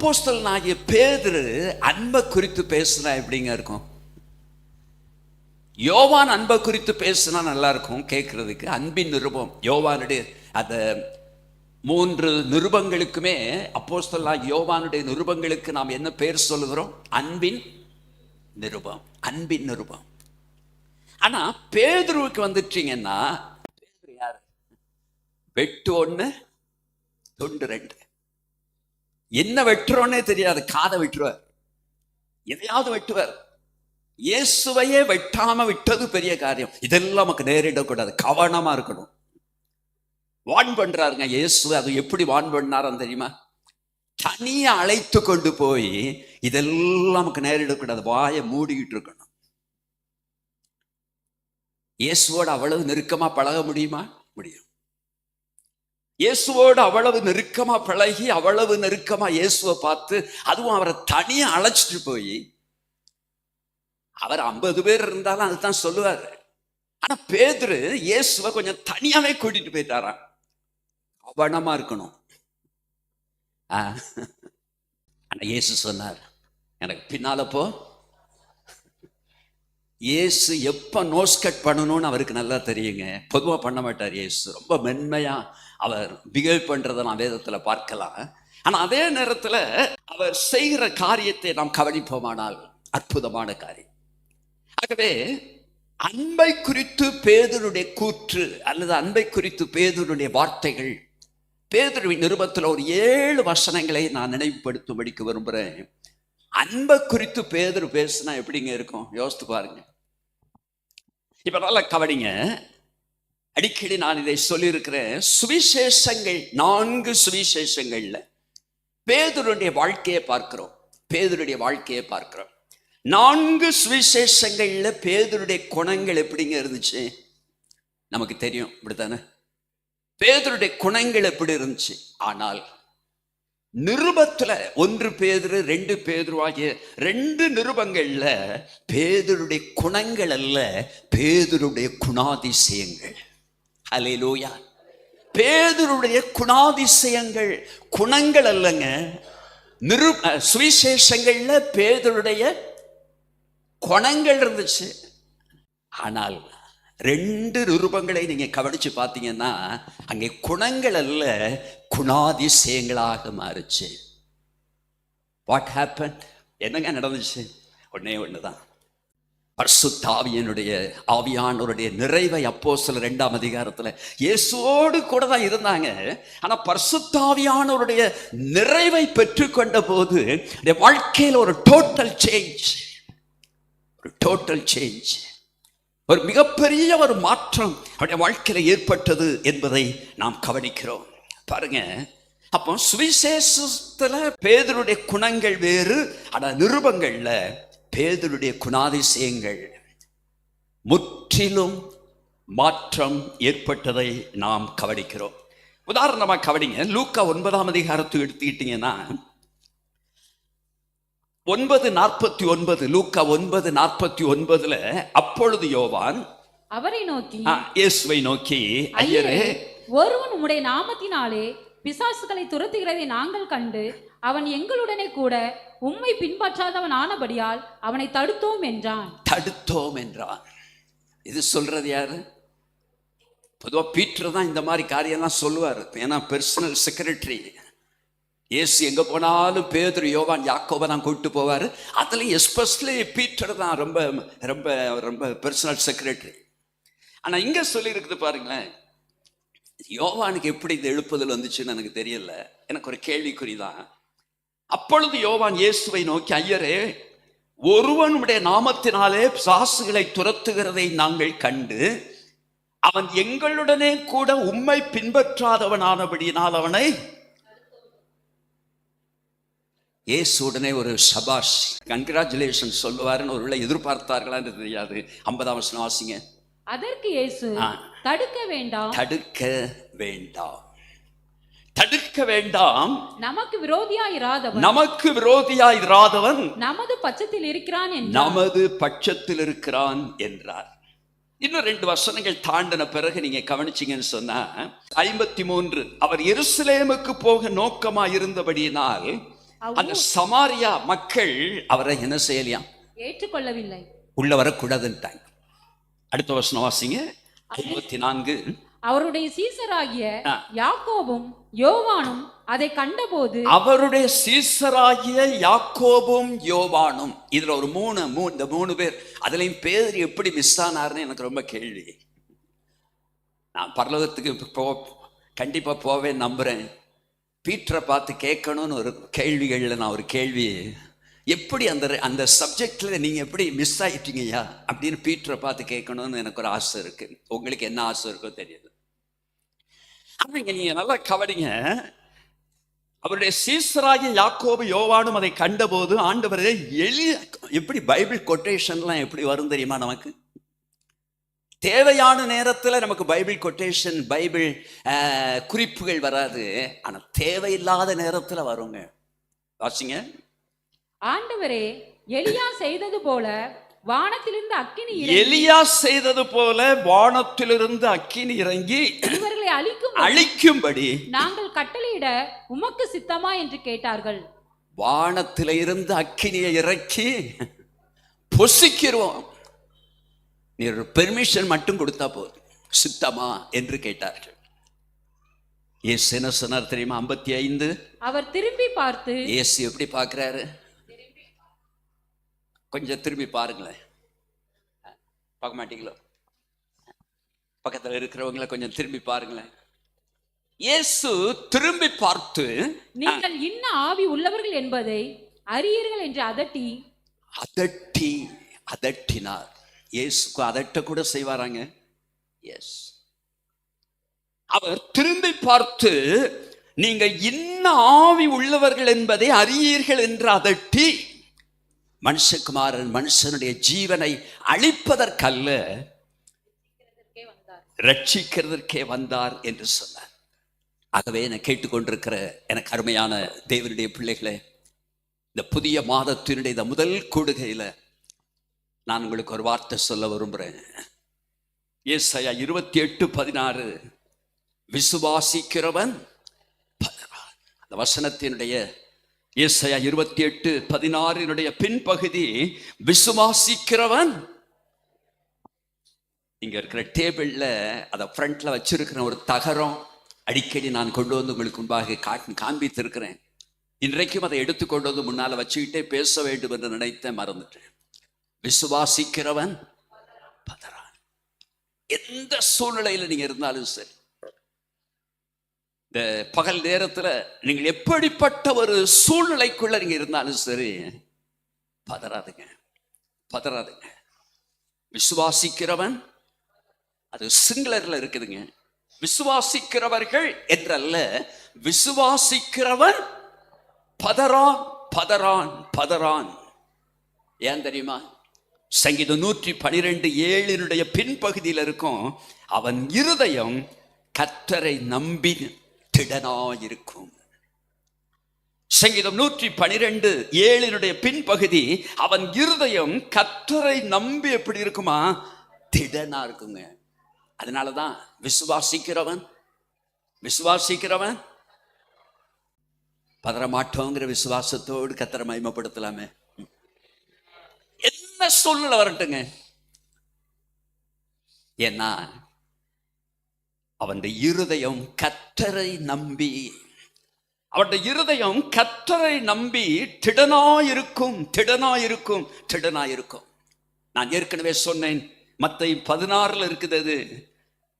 அப்போஸ்தலனாகிய பேதுரு அன்பை குறித்து பேசுனா எப்படிங்க இருக்கும்? யோவான் அன்பை குறித்து பேசுனா நல்லா இருக்கும் கேட்கறதுக்கு. அன்பின் நிருபம் யோவானுடைய அந்த 3 நிருபங்களுக்குமே, அப்போஸ்தலனாகிய யோவானுடைய நிருபங்களுக்கு நாம் என்ன பேர் சொல்லுகிறோம்? அன்பின் நிருபம், அன்பின் நிருபம். ஆனா பேதுருவுக்கு வந்துட்டீங்கன்னா, பேதுரு யாரு? வெட்டு 1 துண்டு 2. என்ன வெட்டுறோன்னே தெரியாது. காதை வெட்டுவார், எதையாவது வெட்டுவார். இயேசுவையே வெட்டாம விட்டது பெரிய காரியம். இதெல்லாம் நமக்கு நேரிடக்கூடாது, கவனமா இருக்கணும். வான் பண்றாருங்க இயேசு. அது எப்படி வான் பண்ணாரன்னு தெரியுமா? தனியா அழைத்து கொண்டு போய், இதெல்லாம் நமக்கு நேரிடக்கூடாது, வாயை மூடிக்கிட்டு இருக்கணும். இயேசுவோடு அவ்வளவு நெருக்கமா பழக முடியுமா? முடியும். இயேசுவோடு அவ்வளவு நெருக்கமா பழகி, அவ்வளவு நெருக்கமா இயேசுவை பார்த்து, அதுவும் அவரை தனியா அழைச்சிட்டு போய், அவர் 50 பேர் இருந்தாலும் அதுதான் சொல்லுவாரு. ஆனா பேதுரு இயேசுவை கொஞ்சம் தனியாவே கூட்டிட்டு போயிட்டாராம். கவனமா இருக்கணும். ஆனா இயேசு சொன்னார், எனக்கு பின்னால போ. இயேசு எப்ப நோஸ் கட் பண்ணணும்னு அவருக்கு நல்லா தெரியுங்க. பொதுவா பண்ண மாட்டார் இயேசு. ரொம்ப மென்மையா அவர் பிஹேவ் பண்றதை நான் வேதத்துல பார்க்கலாம். ஆனா அதே நேரத்துல அவர் செய்கிற காரியத்தை நாம் கவனிப்போமானால் அற்புதமான காரியம். ஆகவே அன்பை குறித்து பேதுருடைய கூற்று அல்லது அன்பை குறித்து பேதுருடைய வார்த்தைகள், பேதுருவின் நிருபத்தில் ஒரு 7 வசனங்களை நான் நினைவுபடுத்தும்படிக்கு விரும்புகிறேன். அன்பை குறித்து பேதுரு பேசுனா எப்படிங்க இருக்கும்? யோசித்து பாருங்க. இப்ப நல்லா கவனிங்க. அடிக்கடி நான் இதை சொல்லியிருக்கிறேன். சுவிசேஷங்கள், 4 சுவிசேஷங்கள்ல பேதுருடைய வாழ்க்கையை பார்க்கிறோம். பேதுருடைய வாழ்க்கையை பார்க்கிறோம். 4 சுவிசேஷங்கள்ல பேதுருடைய குணங்கள் எப்படிங்க இருந்துச்சு? நமக்கு தெரியும், இப்படித்தானே? பேதுருடைய குணங்கள் எப்படி இருந்துச்சு? ஆனால் நிருபத்துல 1 பேதுரு 2 பேதுரு ஆகிய 2 நிருபங்கள்ல பேதுருடைய குணங்கள் அல்ல, பேதுருடைய குணாதிசயங்கள். ஹல்லேலூயா. பேதுருடைய குணாதிசயங்கள், குணங்கள் அல்லங்க. சுவிசேஷங்கள்ல பேதுருடைய குணங்கள் இருந்துச்சு. ஆனால் 2 நிருபங்களை நீங்க கவனிச்சு பார்த்தீங்கன்னா, அங்கே குணங்கள் அல்ல, குணாதிசயங்களாக மாறுச்சு. What happen? என்னங்க நடந்துச்சு? ஒன்னே ஒண்ணுதான். பரிசுத்த ஆவியானவருடைய நிறைவை அப்போஸ்தலர் 2ஆம் அதிகாரத்துல இயேசுவோடு கூட தான் இருந்தாங்க. ஆனா பரிசுத்த ஆவியானவருடைய நிறைவை பெற்றுக்கொண்ட போது வாழ்க்கையில் ஒரு டோட்டல் சேஞ்ச், ஒரு டோட்டல் சேஞ்ச், ஒரு மிகப்பெரிய ஒரு மாற்றம் அவருடைய வாழ்க்கையில் ஏற்பட்டது என்பதை நாம் கவனிக்கிறோம். பாருங்க, அப்போ சுவிசேஷத்துல பேதுருடைய குணங்கள் வேறு, ஆனா நிருபங்கள்ல பேதுருடைய குணாதிசயங்கள் முற்றிலும் மாற்றம் ஏற்பட்டதை நாம் கவனிக்கிறோம். உதாரணமா கவனிங்க. லூக்கா 9ஆம் அதிகாரத்தை எடுத்துக்கிட்டீங்கன்னா 9:49, லூக்கா 9:49, அப்பொழுது யோவான் அவரை நோக்கி, இயேசுவை நோக்கி, ஐயரே, ஒருவன் உம்முடைய நாமத்தினாலே பிசாசுகளை துரத்துகிறதை நாங்கள் கண்டு அவன் எங்களுடனே கூட உம்மை பின்பற்றாதவன் ஆனபடியால் அவனை தடுத்தோம் என்றான். தடுத்தோம் என்றான். இது சொல்றது யாரு? பொதுவா பீட்டர் தான் இந்த மாதிரி காரியம்லாம் சொல்லுவார். ஏன்னா பர்சனல் செக்ரட்டரி. இயேசு எங்க போனாலும் பேதுரு, யோவான், யாக்கோபை தான் கூப்பிட்டு போவார். அதுலயும் எஸ்பெஷலி பீட்டர் தான் ரொம்ப ரொம்ப ரொம்ப பர்சனல் செக்ரட்டரி. ஆனா இங்க சொல்லி இருக்குது பாருங்களேன். யோவானுக்கு எப்படி இந்த எழுப்புதல் வந்துச்சுன்னு எனக்கு தெரியல, எனக்கு ஒரு கேள்விக்குறிதான். அப்பொழுது யோவான் இயேசுவை நோக்கி, ஐயரே, ஒருவனுடைய நாமத்தினாலே பிசாசுகளை துரத்துகிறதை நாங்கள் கண்டு அவன் எங்களுடனே கூட உம்மை பின்பற்றாதவனானபடியினால் அவனை. இயேசு உடனே ஒரு சபாஷ், கங்க்ராச்சுலேஷன் சொல்லுவாருன்னு ஒருவேளை எதிர்பார்த்தார்களா என்று தெரியாது. 50ஆம் வசனம் வாசிங்க. அதற்கு இயேசு, தடுக்க வேண்டாம், தடுக்க வேண்டாம், தடுக்க வேண்டாம். நமக்கு விரோதியாயிராதவன், நமக்கு விரோதியாயிராதவன் நமது பட்சத்தில் இருக்கிறான் என்றார். நமது பட்சத்தில் இருக்கிறான் என்றார். இன்னும் 2 வசனங்கள் தாண்டின பிறகு நீங்க கவனிச்சீங்கன்னு சொன்னா 53, அவர் எருசலேமுக்கு போக நோக்கமா இருந்தபடியினால் அந்த சமாரியா மக்கள் அவரை என்ன செய்யலையாம், ஏற்றுக்கொள்ளவில்லை, உள்ள வரக்கூடாதுன்ட்டாங்க. அடுத்த வசனம் வாசிங்க, 54. அவருடைய சீசராகிய யாக்கோபும் யோவானும் அதை கண்டபோது, அவருடைய சீசராகிய யாக்கோபும் யோவானும், இதுல ஒரு இந்த மூணு பேர், அதுலயும் பேர் எப்படி மிஸ் ஆனார்னு எனக்கு ரொம்ப கேள்வி. நான் பரலோகத்துக்கு கண்டிப்பா போவேன் நம்புறேன். பீட்டரை பார்த்து கேட்கணும்னு ஒரு கேள்விகள்ல நான் ஒரு கேள்வி, எப்படி அந்த சப்ஜெக்ட்ல நீங்க எப்படி மிஸ் ஆயிட்டீங்கய்யா அப்படின்னு பீட்டரை பார்த்து கேட்கணும்னு எனக்கு ஒரு ஆசை இருக்கு. உங்களுக்கு என்ன ஆசை இருக்கோ தெரியுது. ஆனா நீங்க நல்லா கவனிங்க, அவருடைய சீசராகிய யாக்கோபு யோவானும் அதை கண்டபோது, ஆண்டவரே எப்படி பைபிள் கொட்டேஷன்லாம் எப்படி வரும் தெரியுமா? நமக்கு தேவையான நேரத்தில் நமக்கு பைபிள் கொட்டேஷன், பைபிள் குறிப்புகள் வராது, ஆனா தேவையில்லாத நேரத்தில் வருங்க. வாசிங்க. ஆண்டவரே, எலியா செய்தது போல வானத்திலிருந்து அக்கினி எலியா செய்தது போல வானத்திலிருந்து அக்கினி இறங்கி இவர்களை அழிக்கும்படி நாங்கள் கட்டளையிட உமக்கு சித்தமா என்று கேட்டார்கள். வானத்தில இருந்து அக்கினியை இறக்கி பொசிக்கிறோம், நீர் பெர்மிஷன் மட்டும் கொடுத்தா போதும், சித்தமா என்று கேட்டார்கள். இயேசு என்ன சொன்னார் தெரியுமா? 55. அவர் திரும்பி பார்த்து, இயேசு எப்படி பார்க்கிறாரு கொஞ்சம் திரும்பி பாருங்களேன். பார்க்க மாட்டீங்களோ? பக்கத்தில் இருக்கிறவங்கள கொஞ்சம் திரும்பி பாருங்களேன். இயேசு திரும்பி பார்த்து, நீங்கள் இன்ன ஆவி உள்ளவர்கள் என்பதை அறியீர்கள் என்று அதட்டினார். இயேசுக்கு அதட்ட கூட செய்வாராங்க. எஸ், அவர் திரும்பி பார்த்து, நீங்க இன்ன ஆவி உள்ளவர்கள் என்பதை அறியீர்கள் என்று அதட்டி, மனுஷகுமாரன் மனுஷனுடைய ஜீவனை அழிப்பதற்கல்ல ரட்சிக்கிறதற்கே வந்தார் என்று சொன்னார். ஆகவே நான் கேட்டுக்கொண்டிருக்கிற எனக்கு அருமையான தேவனுடைய பிள்ளைகளே, இந்த புதிய மாதத்தினுடைய இந்த முதல் கூடுகையில நான் உங்களுக்கு ஒரு வார்த்தை சொல்ல விரும்புகிறேன். ஏசாயா 28:16, விசுவாசிக்கிறவன் அந்த வசனத்தினுடைய ஏசாயா 28:16 பின்பகுதி, விசுவாசிக்கிறவன். இங்க இருக்கிற டேபிள்ல அத ஃப்ரண்ட்ல வச்சிருக்கிற ஒரு தகரம் அடிக்கடி நான் கொண்டு வந்து உங்களுக்கு முன்பாக காண்பித்திருக்கிறேன். இன்றைக்கும் அதை எடுத்துக்கொண்டு வந்து முன்னால வச்சுக்கிட்டே பேச வேண்டும் என்று நினைத்த மறந்துட்டேன். விசுவாசிக்கிறவன் பதறான். எந்த சூழ்நிலையில நீங்க இருந்தாலும் சரி, இந்த பகல் நேரத்துல நீங்கள் எப்படிப்பட்ட ஒரு சூழ்நிலைக்குள்ள நீங்க இருந்தாலும் சரி, பதறாதுங்க. விசுவாசிக்கிறவன், அது சிங்குலர்ல இருக்குதுங்க. விசுவாசிக்கிறவர்கள் என்றல்ல, விசுவாசிக்கிறவன் பதறான். ஏன் தெரியுமா? சங்கீதம் 112:7 பின்பகுதியில் இருக்கும், அவன் இருதயம் கர்த்தரை நம்பி திடனாயிருக்கும். சங்கீதம் 112:7 பின்பகுதி, அவன் இருதயம் கர்த்தரை நம்பி எப்படி இருக்குமா? திடனா இருக்குங்க. அதனாலதான் விசுவாசிக்கிறவன் பதறமாட்டோங்கிற விசுவாசத்தோடு கர்த்தரை மகிமைப்படுத்தலாமே. என்ன சூழ்நிலை வரட்டுங்க, ஏன்னா அவனுடைய இருதயம் கர்த்தரை நம்பி திடனாயிருக்கும். நான் ஏற்கனவே சொன்னேன், மத்தேயு 16 இருக்குது.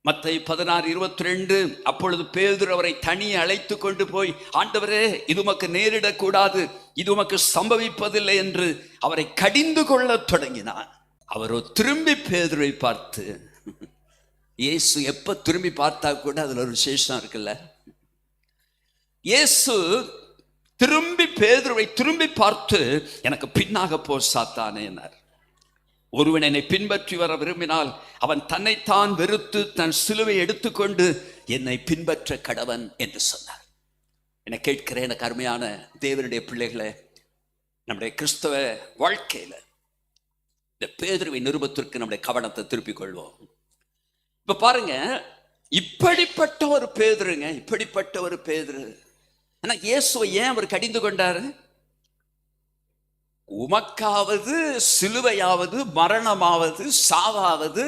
மத்தேயு 16:22, அப்பொழுது பேதுரு அவரை தனியே அழைத்து கொண்டு போய், ஆண்டவரே, இது உமக்கு நேரிடக்கூடாது, இது உமக்கு சம்பவிப்பதில்லை என்று அவரை கடிந்து கொள்ள தொடங்கினான். அவரோ திரும்பி பேதுருவை பார்த்து, இயேசு எப்ப திரும்பி பார்த்தா கூட அதுல ஒரு விசேஷம் இருக்குல்ல. இயேசு பேதுருவை திரும்பி பார்த்து, எனக்கு பின்னாக போ சாத்தானே என்றார். ஒருவன் என்னை பின்பற்றி வர விரும்பினால் அவன் தன்னைத்தான் வெறுத்து தன் சிலுவை எடுத்துக்கொண்டு என்னை பின்பற்ற கடவன் என்று சொன்னார். என்னை கேட்கிறேன் எனக்கு அருமையான தேவனுடைய பிள்ளைகளை, நம்முடைய கிறிஸ்தவ வாழ்க்கையில இந்த பேதுருவின் நிருபத்திற்கு நம்முடைய கவனத்தை திருப்பிக் கொள்வோம். இப்ப பாருங்க, இப்படிப்பட்ட ஒரு பேதுரு. ஆனா இயேசுவை ஏன் அவர் கடிந்து கொண்டாரு? உமக்காவது சிலுவையாவது மரணமாவது சாவாவது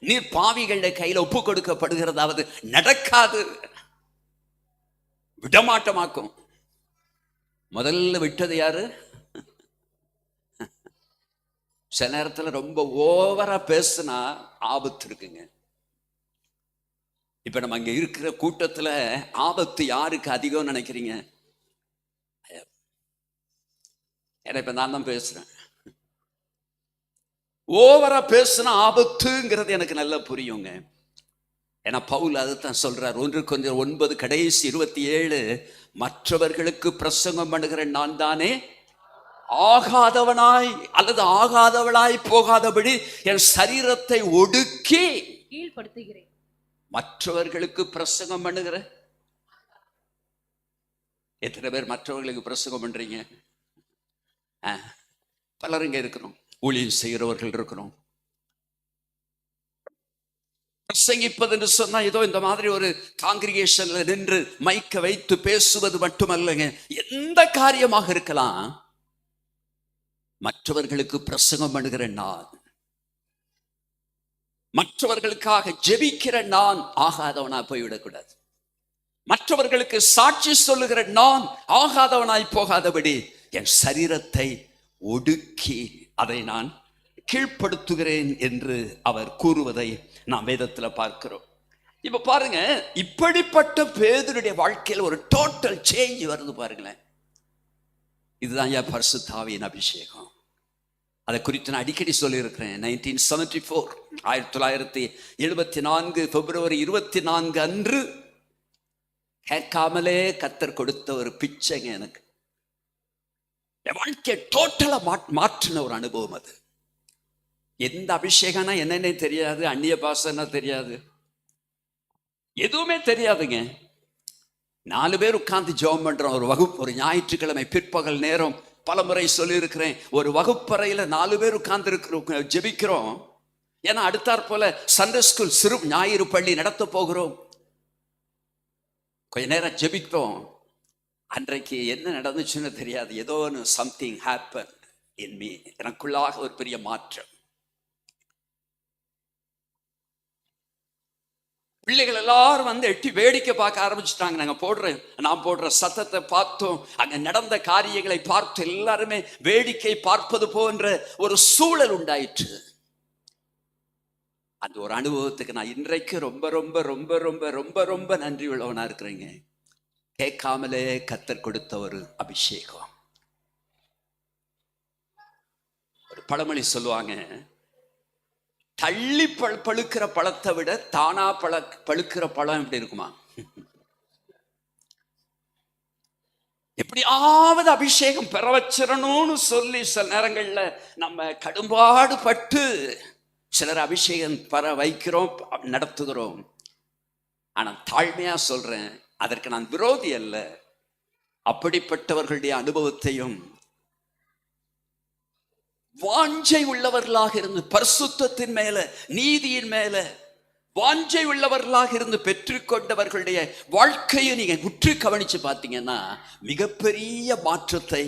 நீர் பாவிகளுடைய கையில ஒப்பு கொடுக்கப்படுகிறதாவது நடக்காது. விடமாட்டமாக்கும். முதல்ல விட்டது யாரு? சில நேரத்துல ரொம்ப ஓவரா பேசுனா ஆபத்து இருக்குங்க. இப்ப நம்ம அங்க இருக்கிற கூட்டத்துல ஆபத்து யாருக்கு அதிகம் நினைக்கிறீங்க? ஏன்னா இப்ப நான் தான் பேசுறேன். ஓவரா பேசுனா ஆபத்துங்கிறது எனக்கு நல்லா புரியுங்க. ஏன்னா பவுல் அதுதான் சொல்றார். 1 கொரிந்தியர் 9 கடைசி 27, மற்றவர்களுக்கு பிரசங்கம் பண்ணுகிற நான் தானே ஆகாதவனாய் அல்லது ஆகாதவளாய் போகாதபடி என் சரீரத்தை ஒடுக்கி கீழ்ப்படுத்துகிறேன். மற்றவர்களுக்கு பிரசங்கம் பண்ணுகிற எத்தனை பேர் மற்றவர்களுக்கு பிரசங்கம் பண்றீங்க? பலர் இங்க இருக்கிறோம், ஊழியம் செய்கிறவர்கள் இருக்கிறோம். பிரசங்கிப்பது என்று சொன்னா ஏதோ இந்த மாதிரி ஒரு காங்கிரிகேஷன்ல நின்று மைக்க வைத்து பேசுவது மட்டுமல்லங்க. எந்த காரியமாக இருக்கலாம். மற்றவர்களுக்கு பிரசங்கம் பண்ணுகிற நான், மற்றவர்களுக்காக ஜெபிக்கிற நான் ஆகாதவனா போய்விடக்கூடாது. மற்றவர்களுக்கு சாட்சி சொல்லுகிற நான் ஆகாதவனாய் போகாதபடி என் சரீரத்தை ஒடுக்கி அதை நான் கீழ்ப்படுத்துகிறேன் என்று அவர் கூறுவதை நாம் வேதத்துல பார்க்கிறோம். இப்ப பாருங்க, இப்படிப்பட்ட பேதுருடைய வாழ்க்கையில் ஒரு டோட்டல் சேஞ்ச் வருது பாருங்களேன். இதுதான் என் பரிசுத்த ஆவியின் அபிஷேகம். அதை குறித்து நான் அடிக்கடி சொல்லியிருக்கிறேன். 1974 பிப்ரவரி 24 அன்று கேட்காமலே கர்த்தர் கொடுத்த ஒரு பிச்சைங்க எனக்கு. என் வாழ்க்கையை டோட்டலா மாற்றின ஒரு அனுபவம் அது. எந்த அபிஷேகம்னா என்னன்னே தெரியாது, அந்நிய பாஷைன்னா தெரியாது, எதுவுமே தெரியாதுங்க. 4 பேர் உட்கார்ந்து ஜெபம் பண்றோம். ஒரு வகுப்பு, ஒரு ஞாயிற்றுக்கிழமை பிற்பகல் நேரம், பல முறை சொல்லியிருக்கிறேன். ஒரு வகுப்பறையில 4 பேர் உட்கார்ந்து இருக்கிறோம், ஜெபிக்கிறோம். ஏன்னா அடுத்தாற் போல சண்டே ஸ்கூல் சிறு ஞாயிறு பள்ளி நடத்த போகிறோம். கொஞ்ச நேரம் ஜெபிப்போம். அன்றைக்கு என்ன நடந்துச்சுன்னு தெரியாது. ஏதோ சம்திங் ஹேப்பன் இன் மீ. எனக்குள்ளாக ஒரு பெரிய மாற்றம். பிள்ளைகள் எல்லாரும் வந்து எட்டி வேடிக்கை பார்க்க ஆரம்பிச்சுட்டாங்க. நான் போடுற சத்தத்தை பார்த்தோம், அங்க நடந்த காரியங்களை பார்த்து எல்லாருமே வேடிக்கை பார்ப்பது போன்ற ஒரு சூழல் உண்டாயிற்று. அந்த ஒரு அனுபவத்துக்கு நான் இன்றைக்கு ரொம்ப ரொம்ப ரொம்ப ரொம்ப ரொம்ப ரொம்ப நன்றி உள்ளவனா இருக்கிறேங்க. கேட்காமலே கர்த்தர் கொடுத்த ஒரு அபிஷேகம். ஒரு பழமொழி சொல்லுவாங்க, தள்ளி பழுக்கிற பழத்தை விட தானா பழுக்கிற பழம் எப்படி இருக்குமா? எப்படியாவது அபிஷேகம் பெற வச்சிடணும்னு சொல்லி சில நேரங்கள்ல நம்ம கடும்பாடு பட்டு சிலர் அபிஷேகம் பெற வைக்கிறோம், நடத்துகிறோம். ஆனா தாழ்மையா சொல்றேன், அதற்கு நான் விரோதி அல்ல. அப்படிப்பட்டவர்களுடைய அனுபவத்தையும் வாஞ்சை உள்ளவர்களாக இருந்து பரிசுத்தத்தின் மேல, நீதியின் மேல வாஞ்சை உள்ளவர்களாக இருந்து பெற்றுக்கொண்டவர்களுடைய வாழ்க்கையை நீங்க உற்று கவனிச்சு பார்த்தீங்கன்னா மிகப்பெரிய மாற்றத்தை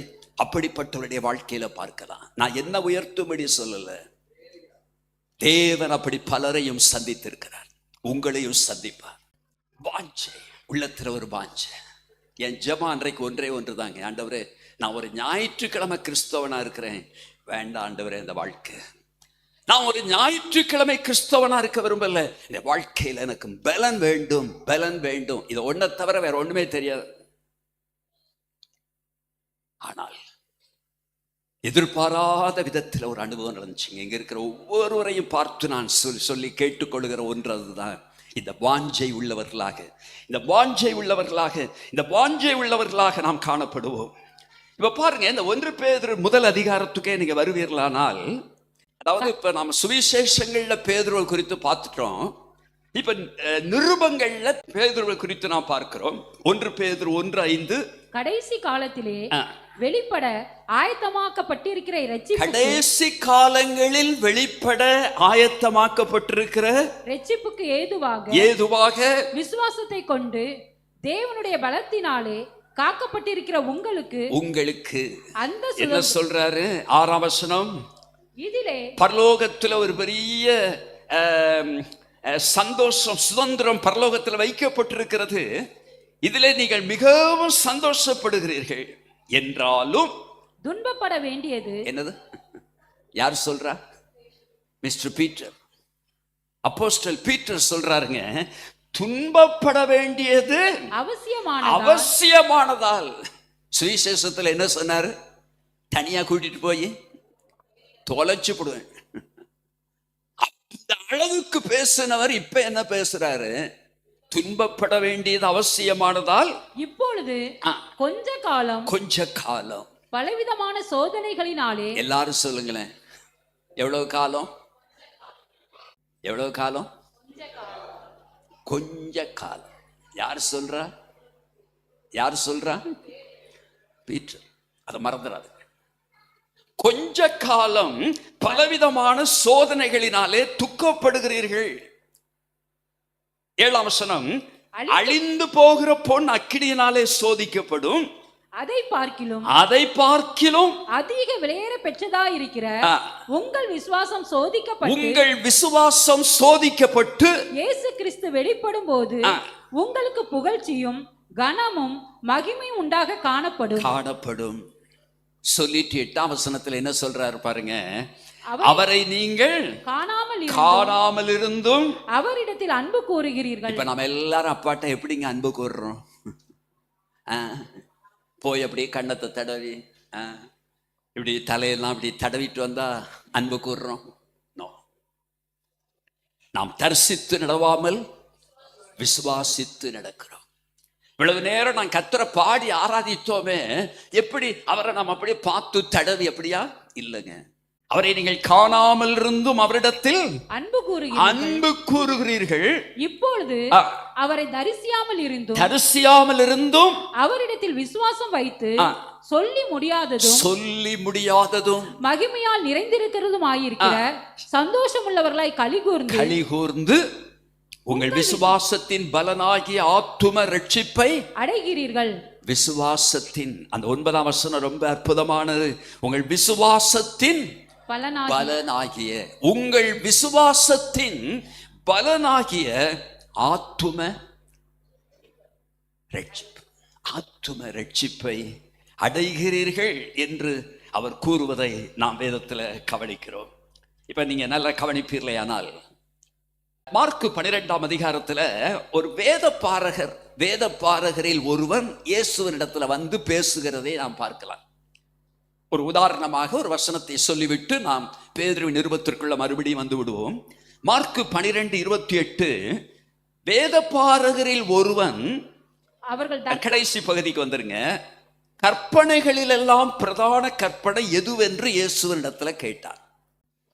அப்படிப்பட்டவருடைய வாழ்க்கையில பார்க்கலாம். நான் என்ன உயர்த்தும்படி சொல்லல, தேவன் அப்படி பலரையும் சந்தித்திருக்கிறார், உங்களையும் சந்திப்பார். வாஞ்சை உள்ளத்துல ஒரு வாஞ்சை. என் ஜெபம் அன்றைக்கு ஒன்று தாங்க. ஆண்டவரே, நான் ஒரு ஞாயிற்றுக்கிழமை கிறிஸ்தவனா இருக்கிறேன், வேண்டாம் ஆண்டவரே இந்த வாழ்க்கை. நான் ஒரு ஞாயிற்றுக்கிழமை கிறிஸ்தவனா இருக்க விரும்பல, இந்த வாழ்க்கையில எனக்கு பலன் வேண்டும், பலன் வேண்டும். இதை ஒன்றை தவிர வேற ஒண்ணுமே தெரியாது. ஆனால் எதிர்பாராத விதத்தில் ஒரு அனுபவம் நடந்துச்சுங்க. இங்க இருக்கிற ஒவ்வொருவரையும் பார்த்து நான் சொல்லி கேட்டுக்கொள்கிற ஒன்று அதுதான், இந்த வாஞ்சை உள்ளவர்களாக, இந்த வாஞ்சை உள்ளவர்களாக, இந்த வாஞ்சை உள்ளவர்களாக நாம் காணப்படுவோம். இப்ப பாருங்க, இந்த 1 பேதுரு முதல் அதிகாரத்துக்கே நீங்க வருவீர்களானால், அதாவது இப்ப நாம சுவிசேஷங்கள்ல பேதுருவை குறித்து பார்த்துட்டோம். இப்ப நிருபங்கள்ல பேதுருவை குறித்து நாம் பார்க்கிறோம். 1 பேதுரு 1:5, கடைசி காலத்திலே வெளிப்பட ஆயத்தமாக்கப்பட்டிருக்கிற இரட்சிப்பு, கடைசி காலங்களில் வெளிப்பட ஆயத்தமாக்கப்பட்டிருக்கிற இரட்சிப்புக்கு ஏதுவாக விசுவாசத்தை கொண்டு தேவனுடைய பலத்தினாலே காக்கப்பட்டிருக்கிற உங்களுக்கு அந்த என்ன சொல்றாரு? 6ஆம் வசனம், இதிலே பரலோகத்துல ஒரு பெரிய சந்தோஷம், சுதந்திரம் பரலோகத்தில் வைக்கப்பட்டிருக்கிறது. இதிலே நீங்கள் மிகவும் சந்தோஷப்படுகிறீர்கள். என்றாலும் துன்பப்பட வேண்டியது. என்னது? யார் சொல்றா? மிஸ்டர் பீட்டர், அப்போஸ்தலன் பீட்டர் சொல்றாருங்க, துன்பப்பட வேண்டியது அவசியமானதால். சுவிசேஷத்துல என்ன சொன்னாரு? தனியா கூட்டிட்டு போய் தொலைச்சு போடுவேன். அந்த அளவுக்கு பேசினவர் இப்ப என்ன பேசுறாரு? துன்பப்பட வேண்டியது அவசியமானதால் இப்பொழுது கொஞ்ச காலம் பலவிதமான சோதனைகளினாலே. எல்லாரும் சொல்லுங்களேன், எவ்வளவு காலம்? எவ்வளவு காலம்? கொஞ்ச காலம். யார் சொல்றா? யார் சொல்றா? பீட்டர். அதை மறந்துடாது. கொஞ்ச காலம் பலவிதமான சோதனைகளினாலே துக்கப்படுகிறீர்கள். 7ஆம் வசனம், அழிந்து போகிற பொன் அக்கினியினாலே சோதிக்கப்படும், அதை பார்க்கிலும் அதிக விலையேற பெற்றதா இருக்கிற உங்கள் விசுவாசம் சோதிக்கப்பட்டு இயேசு கிறிஸ்து வெளிப்படும் போது உங்களுக்கு புகழ்ச்சியும் கனமும் மகிமையும் உண்டாக காணப்படும். சொல்லிட்டு 8ஆம் வசனத்துல என்ன சொல்றாரு பாருங்க, அவரை நீங்கள் காணாமல் இருந்தும் அவரிடத்தில் அன்பு கூறுகிறீர்கள். இப்ப நம்ம எல்லாரும் அப்பாட்ட எப்படிங்க அன்பு கூறுறோம்? போய் அப்படியே கண்ணத்தை தடவி இப்படி தலையெல்லாம் அப்படி தடவிட்டு வந்தா அன்பு கூறுறோம்? நாம் தரிசித்து நடவாமல் விசுவாசித்து நடக்கிறோம். இவ்வளவு நேரம் நான் கர்த்தரை பாடி ஆராதித்தோமே, எப்படி அவரை நாம் அப்படியே பார்த்து தடவி அப்படியா? இல்லைங்க. அவரை நீங்கள் காணாமல் இருந்தும் அவரிடத்தில் அன்பு கூறுகிறீர்கள். இப்பொழுது அவரை தரிசியாமல் இருந்தும் அவரிடத்தில் விசுவாசம் வைத்து சொல்லி முடியாததும் மகிமையால் நிறைந்திருக்கிறதும் ஆயிருக்கிற சந்தோஷம் உள்ளவர்களாய் கலிகூர்ந்து உங்கள் விசுவாசத்தின் பலனாகிய ஆத்தும ரட்சிப்பை அடைகிறீர்கள். விசுவாசத்தின் அந்த 9ஆம் வசனம் ரொம்ப அற்புதமானது. உங்கள் விசுவாசத்தின் பலனாகிய உங்கள் விசுவாசத்தின் பலனாகிய ஆத்தும ரட்சிப்பை அடைகிறீர்கள் என்று அவர் கூறுவதை நாம் வேதத்தில் கவனிக்கிறோம். இப்ப நீங்க நல்லா கவனிப்பீர்களேயானால், மார்க்கு 12ஆம் அதிகாரத்துல ஒரு வேத பாரகரில் ஒருவன் இயேசுவினிடத்துல வந்து பேசுகிறதை நாம் பார்க்கலாம். ஒரு உதாரணமாக ஒரு வசனத்தை சொல்லிவிட்டு நாம் பேதுருவின் நிருபத்திற்குள்ள மறுபடியும் வந்து விடுவோம். மார்க்கு 12:28, வேத பாரகரில் ஒருவன், கடைசி பகுதிக்கு வந்துருங்க, கற்பனைகளிலெல்லாம் பிரதான கற்பனை எதுவென்று இயேசுவினிடத்துல கேட்டார்.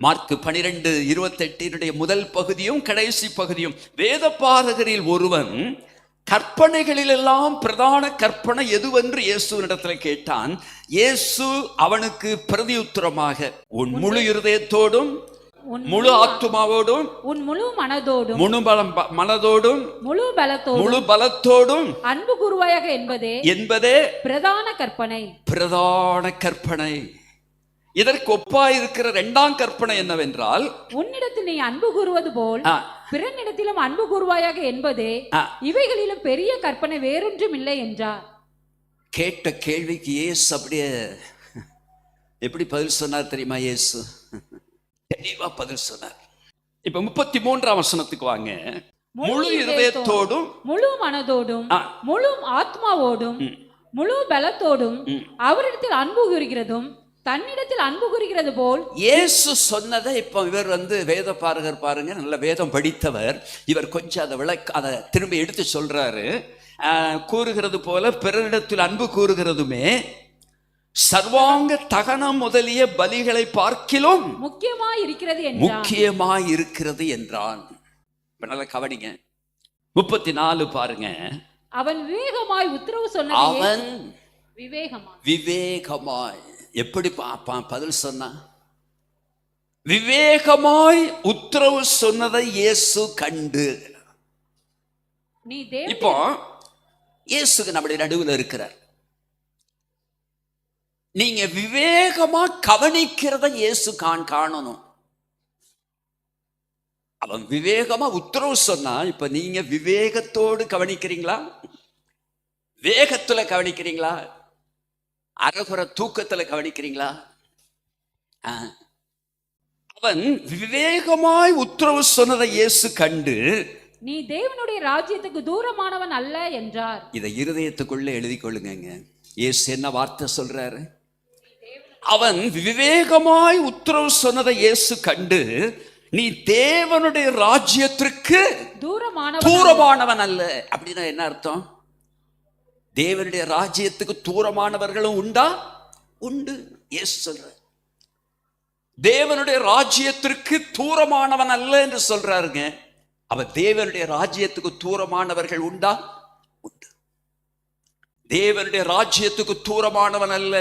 மார்க்கு 12:28 முதல் பகுதியும் கடைசி பகுதியும், வேத பாரகரில் ஒருவன் கற்பனைகளிலெல்லாம் பிரதான கற்பனை எதுவென்று இயேசுவினிடத்தில் கேட்டான். இயேசு அவனுக்கு பிரதியுத்தரமாக, உன் முழு இருதயத்தோடும் முழு ஆத்துமாவோடும் உன் முழு மனதோடும் முழு பலத்தோடும் அன்பு கூறுவாயாக என்பதே பிரதான கற்பனை. இதற்கு ஒப்பாயிருக்கிற 2ஆம் கற்பனை என்னவென்றால், உன்னிடத்தில் நீ அன்பு கூறுவது போல் பிறனிடத்திலும் அன்பு கூறுவாயாக என்பதே இவைகளிலும் பெரிய கற்பனை வேறொன்றும் இல்லை என்றார். கேட்ட கேள்விக்கு இயேசு அப்படியே எப்படி பதில் சொன்னார் தெரியுமா? இயேசு தெளிவா பதில் சொன்னார். இப்ப 33ஆம் வசனத்துக்கு வாங்க. முழு இருதயத்தோடும் முழு மனதோடும் முழு ஆத்மாவோடும் முழு பலத்தோடும் அவரிடத்தில் அன்பு கூறுகிறதும் தன்னிடத்தில் அன்பு கூறுகிறது போல். இயேசு சொன்னதை இப்ப இவர் வந்து வேத பாரகர் பாருங்க, நல்ல வேதம் படித்தவர், இவர் கொஞ்சம் அதை திரும்பி எடுத்து சொல்றாரு. கூறுகிறது போல பிறரிடத்தில் அன்பு கூறுகிறதுமே சர்வாங்க தகனம் முதலிய பலிகளை பார்க்கிலும் முக்கியமாய் இருக்கிறது என்றான். நல்ல கவனிங்க, 34 பாருங்க. அவன் விவேகமாய் உத்தரவு சொன்னான். அவன் விவேகமாய் எப்படி பதில் சொன்னா? விவேகமாய் உத்தரவு சொன்னதை இயேசு கண்டு. இப்போ இயேசுக்கு நம்முடைய நடுவில் இருக்கிறார். நீங்க விவேகமா கவனிக்கிறத இயேசு காணணும். அவன் விவேகமா உத்தரவு சொன்னா, இப்ப நீங்க விவேகத்தோடு கவனிக்கிறீங்களா? வேகத்துல கவனிக்கிறீங்களா? அரைகுற தூக்கத்துல கவனிக்கிறீங்களா? அவன் விவேகமாய் உத்தரவு சொன்னதை இயேசு கண்டு, நீ தேவனுடைய ராஜ்யத்துக்கு தூரமானவன் அல்ல என்றார். இதை இருதயத்துக்குள்ள எழுதி கொள்ளுங்க. இயேசு என்ன வார்த்தை சொல்றாரு? அவன் விவேகமாய் உத்தரவு சொன்னதை இயேசு கண்டு, நீ தேவனுடைய ராஜ்யத்திற்கு தூரமானவன் அல்ல. அப்படின்னா என்ன அர்த்தம்? தேவனுடைய ராஜ்யத்துக்கு தூரமானவர்களும் உண்டா? உண்டு. இயேசு சொல்ற தேவனுடைய ராஜ்யத்திற்கு தூரமானவன் அல்ல என்று சொல்றாருங்க. அவ தேவனுடைய ராஜ்யத்துக்கு தூரமானவர்கள் உண்டா? உண்டு. தேவனுடைய ராஜ்யத்துக்கு தூரமானவன் அல்ல.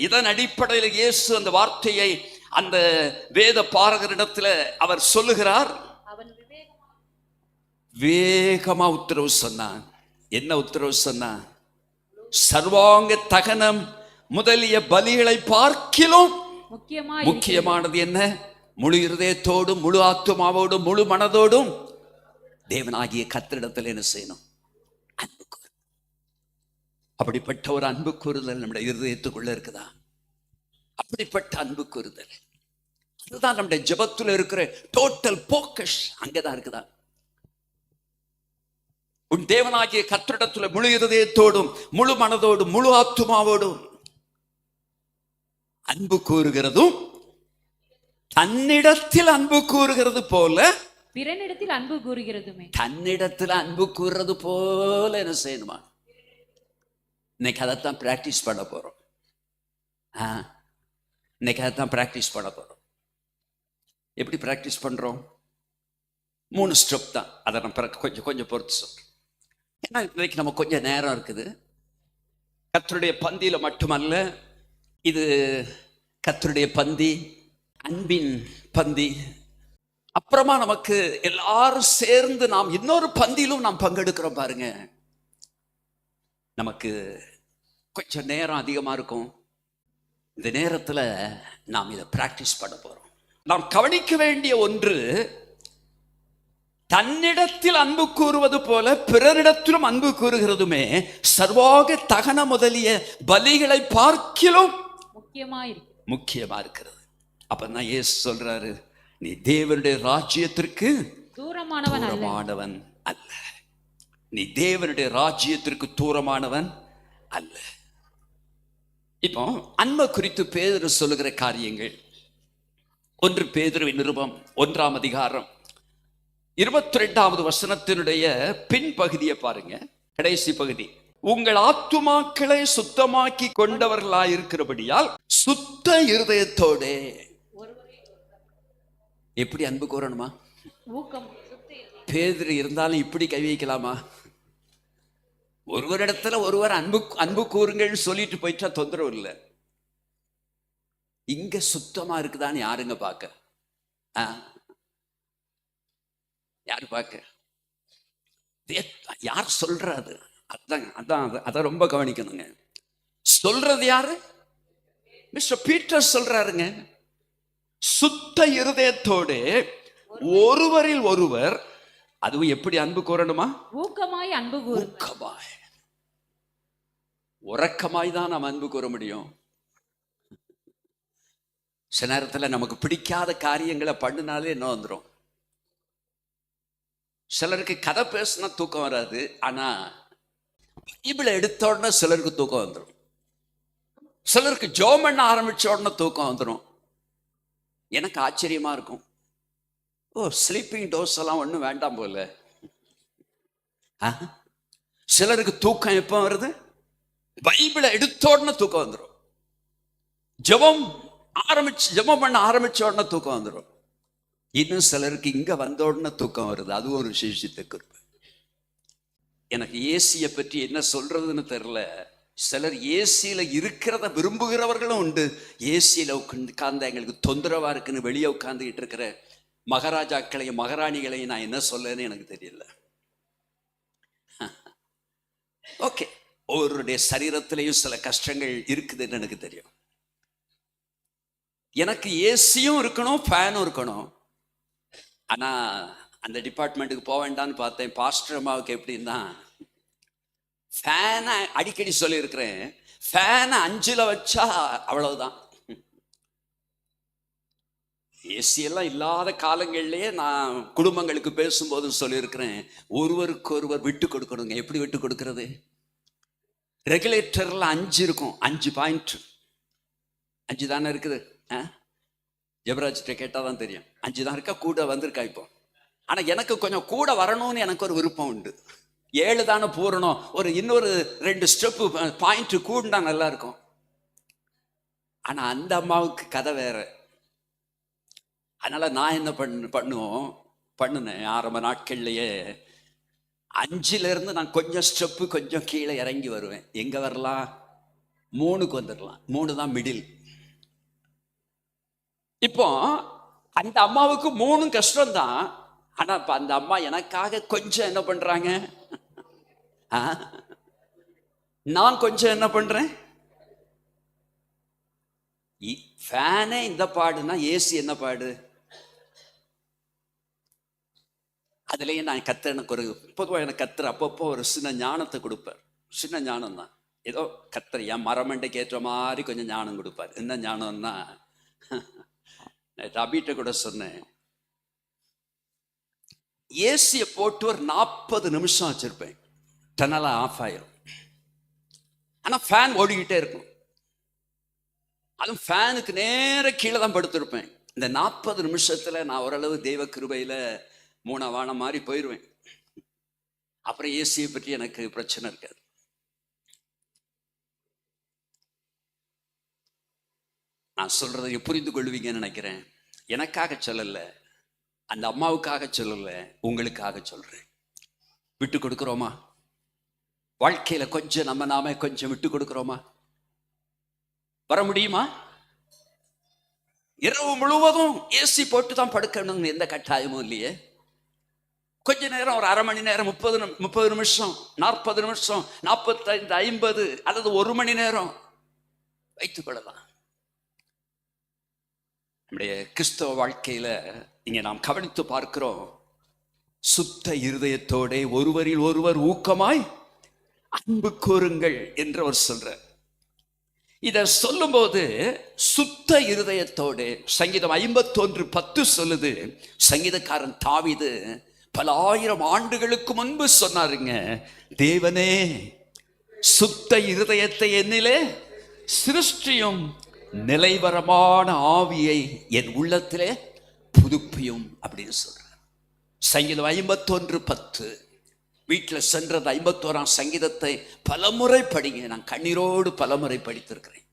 இதன் அடிப்படையில் இயேசு அந்த வார்த்தையை அந்த வேத பாரகரிடத்துல அவர் சொல்லுகிறார். வேகமா உத்தரவு சொன்னான். என்ன உத்தரவு சொன்னான்? சர்வாங்க தகனம் முதலிய பலிகளை பார்க்கிலும் முக்கியமானது என்ன? முழு இருதயத்தோடும் முழு ஆத்துமாவோடும் முழு மனதோடும் தேவனாகிய கர்த்தரிடத்தில் என்ன செய்யணும்? அன்பு கூறு. அப்படிப்பட்ட ஒரு அன்பு கூறுதல் நம்முடைய இருதயத்துக்குள்ள இருக்குதா? அப்படிப்பட்ட அன்பு கூறுதல், அதுதான் நம்முடைய ஜெபத்துல இருக்கிற டோட்டல் போக்கஸ். அங்கதான் இருக்குதா? உன் தேவனாகிய கர்த்தரிடத்துல முழு இருதயத்தோடும் முழு மனதோடும் முழு ஆத்துமாவோடும் அன்பு கூறுகிறதும், தன்னிடத்தில் அன்பு கூறுகிறது போல பிறனிடத்தில் அன்பு கூறுகிறதுமே. தன்னிடத்தில் அன்பு கூறுறது போல என்ன செய்யணுமா? இன்னைக்கு அதைத்தான் பிராக்டிஸ் பண்ண போறோம். இன்னைக்கு அதைத்தான் பிராக்டிஸ் பண்ண போறோம். எப்படி பிராக்டிஸ் பண்றோம்? 3 ஸ்டெப் தான். அதை நம்ம கொஞ்சம் பொறுத்து சொல்றோம். ஏன்னா இன்னைக்கு நம்ம கொஞ்சம் நேரம் இருக்குது. கர்த்தருடைய பந்தியில மட்டுமல்ல, இது கர்த்தருடைய பந்தி, அன்பின் பந்தி. அப்புறமா நமக்கு எல்லாரும் சேர்ந்து நாம் இன்னொரு பந்தியிலும் நாம் பங்கெடுக்கிறோம் பாருங்க. நமக்கு கொஞ்சம் நேரம் அதிகமா இருக்கும். இந்த நேரத்துல நாம் இதை பிராக்டிஸ் பண்ண போறோம். நாம் கவனிக்க வேண்டிய ஒன்று, தன்னிடத்தில் அன்பு கூறுவது போல பிறரிடத்திலும் அன்பு கூறுகிறதுமே சர்வாக தகன முதலிய பலிகளை பார்க்கிலும் முக்கியமா இருக்கிறது. அப்பதான் இயேசு சொல்றாரு, நீ தேவனுடைய ராஜ்யத்திற்கு தூரமானவன் அல்ல. நீ தேவனுடைய ராஜ்யத்திற்கு தூரமானவன் அல்ல. இப்போ அன்பை குறித்து பேதுரு சொல்லுகிற காரியங்கள், 1 பேதுருவின் நிருபம் 1ஆம் அதிகாரம் 22வது வசனத்தினுடைய பின்பகுதியை பாருங்க. கடைசி பகுதி, உங்கள் ஆத்துமாக்களை சுத்தமாக்கி கொண்டவர்களாயிருக்கிறபடியால் சுத்த இருதயத்தோட. எப்படி அன்பு கூறணுமா? பேதுரு இருந்தாலும் இப்படி கை வைக்கலாமா? ஒருவரிடத்துல ஒருவர் அன்பு கூறுங்கள்னு சொல்லிட்டு போயிட்டா தொந்தரவு இல்லை. இங்க சுத்தமா இருக்குதான்னு யாருங்க பார்க்க? யாரு பார்க்க? யார் சொல்றது? அதான் ரொம்ப கவனிக்கணுங்க. சொல்றது யாரு? மிஸ்டர் பீட்டர் சொல்றாருங்க. சுத்த இருதயத்தோடு ஒருவரில் ஒருவர், அதுவும் எப்படி அன்பு கூறணுமா? ஊக்கமாய் அன்பு ஊக்கமாய், உறக்கமாய் தான் நாம் அன்பு கூற முடியும். சில நேரத்தில் நமக்கு பிடிக்காத காரியங்களை பண்ணினாலே என்ன வந்துடும்? சிலருக்கு கதை பேசினா தூக்கம் வராது, ஆனா பைபிளை எடுத்த உடனே சிலருக்கு தூக்கம் வந்துடும். சிலருக்கு ஜெபம் பண்ண ஆரம்பிச்ச உடனே தூக்கம் வந்துடும். எனக்கு ஆச்சரியமா இருக்கும். ஸ்லீப்பிங் டோஸ் எல்லாம் ஒன்றும் வேண்டாம் போல. சிலருக்கு தூக்கம் எப்போ வருது? பைபிளை எடுத்த உடனே தூக்கம் வந்துடும். ஜெபம் பண்ண ஆரம்பிச்ச உடனே தூக்கம் வந்துடும். இன்னும் சிலருக்கு இங்க வந்த உடனே தூக்கம் வருது. அது ஒரு விசேஷித்த குறிப்பு. எனக்கு ஏசியை பற்றி என்ன சொல்றதுன்னு தெரியல. சிலர் ஏசியில இருக்கிறத விரும்புகிறவர்களும் உண்டு. ஏசியில உட்கார்ந்து எங்களுக்கு தொந்தரவா இருக்குன்னு வெளியே உட்கார்ந்துகிட்டு இருக்கிற மகாராஜாக்களையும் மகாராணிகளையும் நான் என்ன சொல்லன்னு எனக்கு தெரியல. ஓகே, ஒவ்வொருடைய சரீரத்திலையும் சில கஷ்டங்கள் இருக்குதுன்னு எனக்கு தெரியும். எனக்கு ஏசியும் இருக்கணும், ஃபேனும் இருக்கணும். ஆனா அந்த டிபார்ட்மெண்ட்டுக்கு போக வேண்டாம்னு பார்த்தேன். பாஸ்டர் அம்மாவுக்கு எப்படின்னா, ஃபேனை அடிக்கடி சொல்லியிருக்கிறேன், ஃபேனை 5ல் வச்சா அவ்வளவுதான். ஏசி எல்லாம் இல்லாத காலங்கள்லயே நான் குடும்பங்களுக்கு பேசும்போதும் சொல்லியிருக்கிறேன், ஒருவருக்கு ஒருவர் விட்டு கொடுக்கணுங்க. எப்படி விட்டு கொடுக்கறது? ரெகுலேட்டர்ல 5 இருக்கும், 5 பாயிண்ட், 5 தானே இருக்குது. ஜெபராஜ்கிட்ட கேட்டால் தான் தெரியும். 5 தான் இருக்கா, கூட வந்திருக்கா இப்போ. ஆனால் எனக்கு கொஞ்சம் கூட வரணும்னு எனக்கு ஒரு விருப்பம் உண்டு. 7 தானே பூரணும், இன்னொரு 2 ஸ்டெப்பு பாயிண்ட் கூடுனா நல்லா இருக்கும். ஆனால் அந்த அம்மாவுக்கு கதை வேற. அதனால நான் என்ன பண்ணுனேன் ஆரம்ப நாட்கள்லயே, 5ல இருந்து நான் கொஞ்சம் ஸ்டெப்பு கொஞ்சம் கீழே இறங்கி வருவேன். எங்க வரலாம்? 3க்கு வந்துடலாம். 3 தான் மிடில். இப்போ அந்த அம்மாவுக்கு 3 கஷ்டம்தான். ஆனா இப்ப அந்த அம்மா எனக்காக கொஞ்சம் என்ன பண்றாங்க, நான் கொஞ்சம் என்ன பண்றேன். ஃபேனே இந்த பாடுனா ஏசி என்ன பாடு? அதுலயே நான் எனக்கு பொதுவாக எனக்கு கத்துற அப்பப்போ ஒரு சின்ன ஞானத்தை கொடுப்பார். சின்ன ஞானம் தான், ஏதோ கத்துற என் மரமண்டைக்கு ஏற்ற மாதிரி கொஞ்சம் ஞானம் கொடுப்பார். என்ன ஞானம்னா, அபிட்ட கூட சொன்னேன், ஏசியை போட்டு ஒரு 40 நிமிஷம் வச்சிருப்பேன், டனலா ஆஃப் ஆயிரும். ஆனா ஃபேன் ஓடிக்கிட்டே இருக்கும். அதுவும் ஃபேனுக்கு நேர கீழே தான் படுத்திருப்பேன். இந்த 40 நிமிஷத்துல நான் ஓரளவு தெய்வ கிருபையில மூணவான மாதிரி போயிடுவேன். அப்புறம் ஏசியை பற்றி எனக்கு பிரச்சனை இருக்காது. நான் சொல்றதை புரிந்து கொள்வீங்கன்னு நினைக்கிறேன். எனக்காக சொல்லல, அந்த அம்மாவுக்காக சொல்லல, உங்களுக்காக சொல்றேன். விட்டு கொடுக்கிறோமா? வாழ்க்கையில கொஞ்சம் நாம கொஞ்சம் விட்டு கொடுக்கிறோமா? வர முடியுமா? இரவு முழுவதும் ஏசி போட்டு தான் படுக்கணும்னு எந்த கட்டாயமும் இல்லையே. கொஞ்ச நேரம், ஒரு அரை மணி நேரம், 30 நிமிஷம், 40 நிமிஷம், 45, 50 அல்லது 1 மணி நேரம் வைத்துக் கொள்ளலாம். நம்முடைய கிறிஸ்தவ வாழ்க்கையில இங்க நாம் கவனித்து பார்க்கிறோம், சுத்த இருதயத்தோட ஒருவரில் ஒருவர் ஊக்கமாய் அன்பு கூறுங்கள் என்று அவர் சொல்ற. இத சொல்லும் போது சுத்த இருதயத்தோடு, சங்கீதம் 51:10 சொல்லுது. சங்கீதக்காரன் தாவீது பல ஆயிரம் ஆண்டுகளுக்கு முன்பு சொன்னாருங்க, தேவனே சுத்த இருதயத்தை என்னிலே சிருஷ்டியும், நிலைவரமான ஆவியை என் உள்ளத்திலே புதுப்பியும் அப்படின்னு சொல்ற. சங்கீதம் 51:10. வீட்டில் சென்றது 51ஆம் சங்கீதத்தை பலமுறை படிங்க. நான் கண்ணீரோடு பலமுறை படித்திருக்கிறேன்.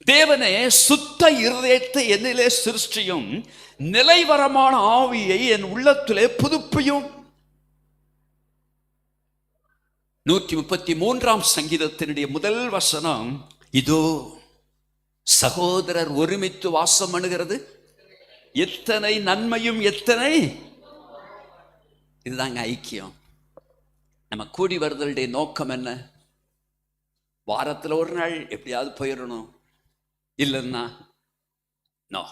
தேவனே சுத்த இருதயத்தை என்னிலே சிருஷ்டியும், நிலைவரமான ஆவியை என் உள்ளத்திலே புதுப்பியும். 133ஆம் சங்கீதத்தினுடைய முதல் வசனம், இதோ சகோதரர் ஒருமித்து வாசம் பண்ணுகிறது எத்தனை நன்மையும் எத்தனை. இதுதாங்க ஐக்கியம். நம்ம கூடி வருதலுடைய நோக்கம் என்ன? வாரத்தில் ஒரு நாள் எப்படியாவது போயிடணும், இல்லைன்னா நோ,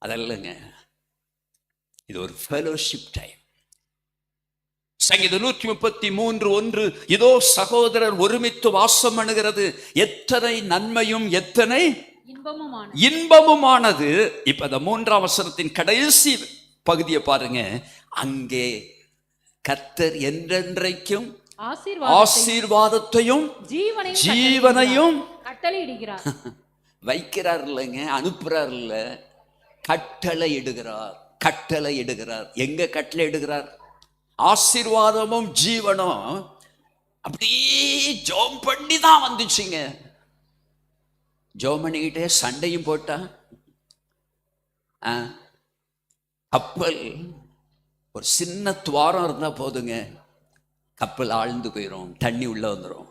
அதல்லங்க. இது ஒரு ஃபெலோஷிப் டைம். சங்கீதம் 133:1, இதோ சகோதரர் ஒருமித்து வாசம் பண்ணுகிறது எத்தனை நன்மையும் எத்தனை இன்பமுமானது. இப்ப இந்த 3ஆம் வசனத்தின் கடைசி பகுதியை பாருங்க. அங்கே கர்த்தர் என்றென்றைக்கும் ஆசீர்வாதத்தையும் ஜீவனையும் கட்டளையிடுகிறார். வைக்கிறார் இல்லைங்க, அனுப்புறார் இல்ல, கட்டளை இடுகிறார். கட்டளை இடுகிறார். எங்க கட்டளை இடுகிறார்? ஆசீர்வாதமும் ஜீவனும் அப்படியே ஜோம் பண்ணி தான் வந்துச்சுங்க. ஜோம் பண்ணிக்கிட்டே சண்டையும் போட்டா கப்பல் ஒரு சின்ன துவாரம் இருந்தா போதுங்க, கப்பல் ஆழ்ந்து போயிடும், தண்ணி உள்ள வந்துடும்.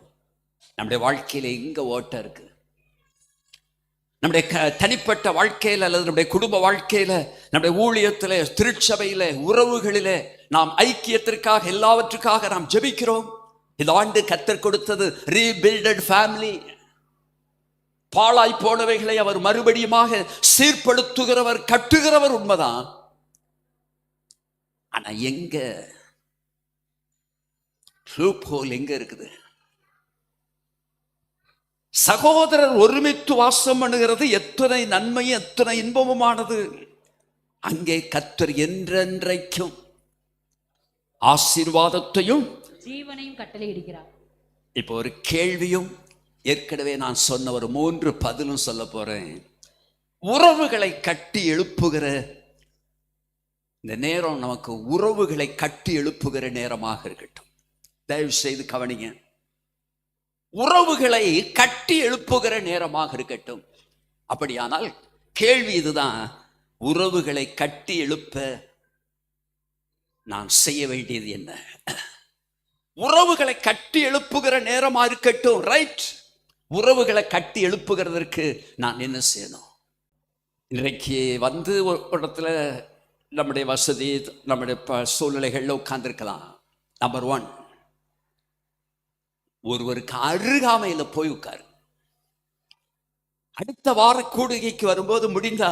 நம்முடைய வாழ்க்கையில எங்க ஓட்டம் இருக்கு? நம்முடைய தனிப்பட்ட வாழ்க்கையில அல்லது நம்முடைய குடும்ப வாழ்க்கையில, நம்முடைய ஊழியத்திலே, திருச்சபையில, உறவுகளிலே நாம் ஐக்கியத்திற்காக எல்லாவற்றுக்காக நாம் ஜெபிக்கிறோம். இந்த ஆண்டு கர்த்தர் கொடுத்தது ரீபில்டட் ஃபேமிலி. பாழாய் போனவைகளை அவர் மறுபடியுமாக சீர்படுத்துகிறவர், கட்டுகிறவர், உண்மைதான். ஆனா எங்க லூப் ஹோல் எங்க இருக்குது? சகோதரர் ஒருமித்து வாசம் பண்ணுகிறது எத்தனை நன்மையும் எத்தனை இன்பமுமானது. அங்கே கர்த்தர் என்றென்றைக்கும் ஆசீர்வாதத்தையும் ஜீவனையும் கட்டளையிடுகிறார். இப்போ ஒரு கேள்வியும் ஏற்கனவே நான் சொன்ன ஒரு 3 பதிலும் சொல்ல போறேன். உறவுகளை கட்டி எழுப்புகிற இந்த நேரம் நமக்கு உறவுகளை கட்டி எழுப்புகிற நேரமாக இருக்கட்டும். தயவு செய்து கவனிங்க. உறவுகளை கட்டி எழுப்புகிற நேரமாக இருக்கட்டும். அப்படியானால் கேள்வி இதுதான், உறவுகளை கட்டி எழுப்ப நான் செய்ய வேண்டியது என்ன? உறவுகளை கட்டி எழுப்புகிற நேரமா இருக்கட்டும், ரைட். உறவுகளை கட்டி எழுப்புகிறதற்கு நான் என்ன செய்யணும்? இன்றைக்கு வந்து ஒரு இடத்துல நம்முடைய வசதி, நம்முடைய சூழ்நிலைகள்ல உட்கார்ந்துருக்கலாம். நம்பர் 1, ஒருவருக்கு அருகாமையில போய் உட்காரு. அடுத்த வார கூடுகைக்கு வரும்போது முடிந்தா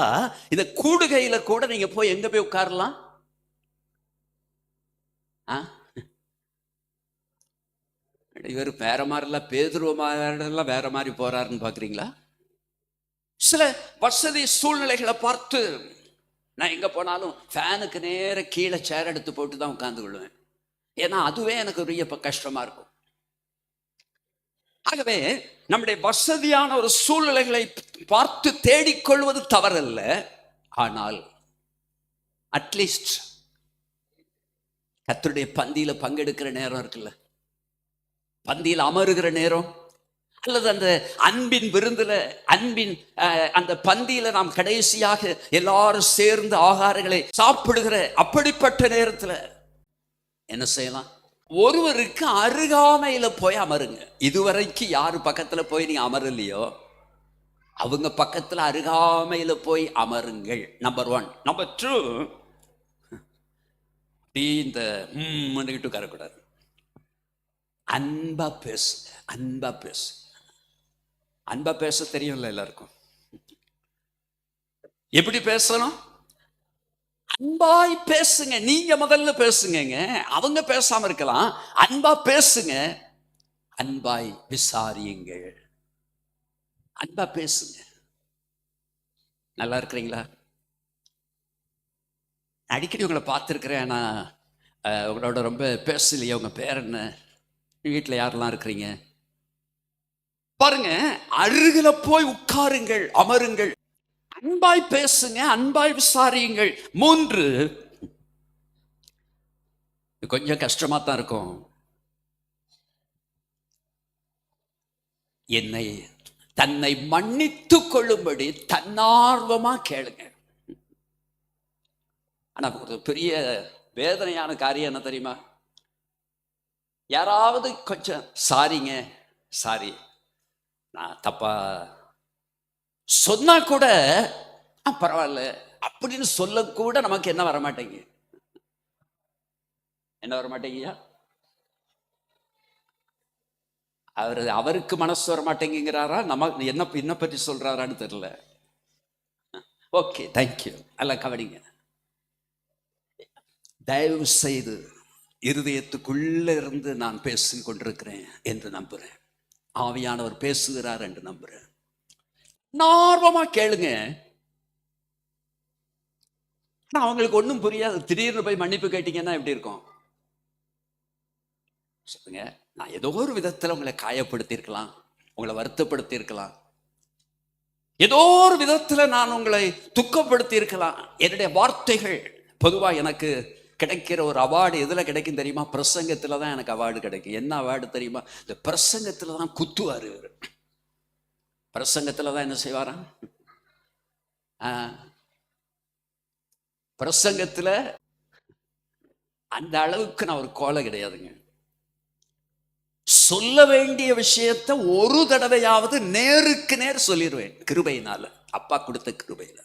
இந்த கூடுகையில கூட நீங்க போய் எங்க போய் உட்காரலாம்? இவர் வேற மாதிரிலாம், பேதுருவெல்லாம் வேற மாதிரி போறாருன்னு பாக்குறீங்களா? சில வசதி சூழ்நிலைகளை பார்த்து நான் எங்க போனாலும் ஃபேனுக்கு நேர கீழே சேர் எடுத்து போட்டு தான் உட்கார்ந்து கொள்வேன். ஏன்னா அதுவே எனக்கு பெரிய கஷ்டமா இருக்கும். ஆகவே நம்முடைய வசதியான ஒரு சூழ்நிலைகளை பார்த்து தேடிக்கொள்வது தவறல்ல. ஆனால் அட்லீஸ்ட் கர்த்தருடைய பந்தியில பங்கெடுக்கிற நேரம் இருக்குல்ல, பந்தியில் அமருகிற நேரம், அல்லது அந்த அன்பின் விருந்துல, அன்பின் அந்த பந்தியில நாம் கடைசியாக எல்லாரும் சேர்ந்து ஆகாரங்களை சாப்பிடுகிற அப்படிப்பட்ட நேரத்துல என்ன செய்யலாம்? ஒருவருக்கு அருகாமையில போய் அமருங்க. இதுவரைக்கும் யாரு பக்கத்துல போய் நீங்க அமரலையோ அவங்க பக்கத்துல அருகாமையில போய் அமருங்கள். நம்பர் 1. நம்பர் 2, இந்த உட்காரக்கூடாது. அன்பா பேசுங்க. அன்பா பேசுங்க. அன்பா பேச தெரியும்ல எல்லாருக்கும். எப்படி பேசணும்? அன்பாய் பேசுங்க. நீங்க முதல்ல பேசுங்க. அவங்க பேசாம இருக்கலாம். அன்பா பேசுங்க. அன்பாய் விசாரியுங்கள். அன்பா பேசுங்க. நல்லா இருக்கிறீங்களா? அடிக்கடி உங்களை பார்த்துருக்கிறேன். ஆனா உங்களோட ரொம்ப பேசலையே. உங்க பேர் என்ன? வீட்டில் யாரெல்லாம் இருக்கிறீங்க? பாருங்க, அருகில போய் உட்காருங்கள், அமருங்கள். அன்பாய் பேசுங்க, அன்பாய் விசாரியுங்கள். 3, கொஞ்சம் கஷ்டமா தான் இருக்கும். என்னை தன்னை மன்னித்துக் கொள்ளும்படி தன்னார்வமா கேளுங்க. ஆனா ஒரு பெரிய வேதனையான காரியம் என்ன தெரியுமா? யாராவது கொஞ்சம் சாரிங்க, சாரி, நான் தப்பா சொன்னா கூட பரவாயில்ல அப்படின்னு சொல்ல கூட நமக்கு என்ன வரமாட்டேங்க? என்ன வரமாட்டேங்கய்யா? அவருக்கு மனசு வரமாட்டேங்கிறாரா, நமக்கு என்ன பற்றி சொல்றாரான்னு தெரியல. Okay, thank you. எல்லாம் கவனிங்க. தயவு செய்து இருதயத்துக்குள்ள இருந்து நான் பேசிக் கொண்டிருக்கிறேன் என்று நம்புறேன். ஆவியானவர் பேசுகிறார் என்று நம்புறேன். ஆர்வமா கேளுங்க. அவங்களுக்கு ஒன்றும் புரியாது. திடீர்னு போய் மன்னிப்பு கேட்டீங்கன்னா எப்படி இருக்கும் சொல்லுங்க? நான் ஏதோ ஒரு விதத்துல உங்களை காயப்படுத்தி இருக்கலாம், உங்களை வருத்தப்படுத்தி இருக்கலாம், ஏதோ ஒரு விதத்துல நான் உங்களை துக்கப்படுத்தி இருக்கலாம். என்னுடைய வார்த்தைகள், பொதுவா எனக்கு கிடைக்கிற ஒரு அவார்டு எதுல கிடைக்கும் தெரியுமா? பிரசங்கத்துல தான் எனக்கு அவார்டு கிடைக்கும். என்ன அவார்டு தெரியுமா? இந்த பிரசங்கத்துல தான் குத்துவாரு இவர். பிரசங்கத்துல தான் என்ன செய்வாரா? பிரசங்கத்துல அந்த அளவுக்கு நான் ஒரு கோலை கிடையாதுங்க. சொல்ல வேண்டிய விஷயத்தை ஒரு தடவையாவது நேருக்கு நேர் சொல்லிடுவேன், கிருபையினால, அப்பா கொடுத்த கிருபையில.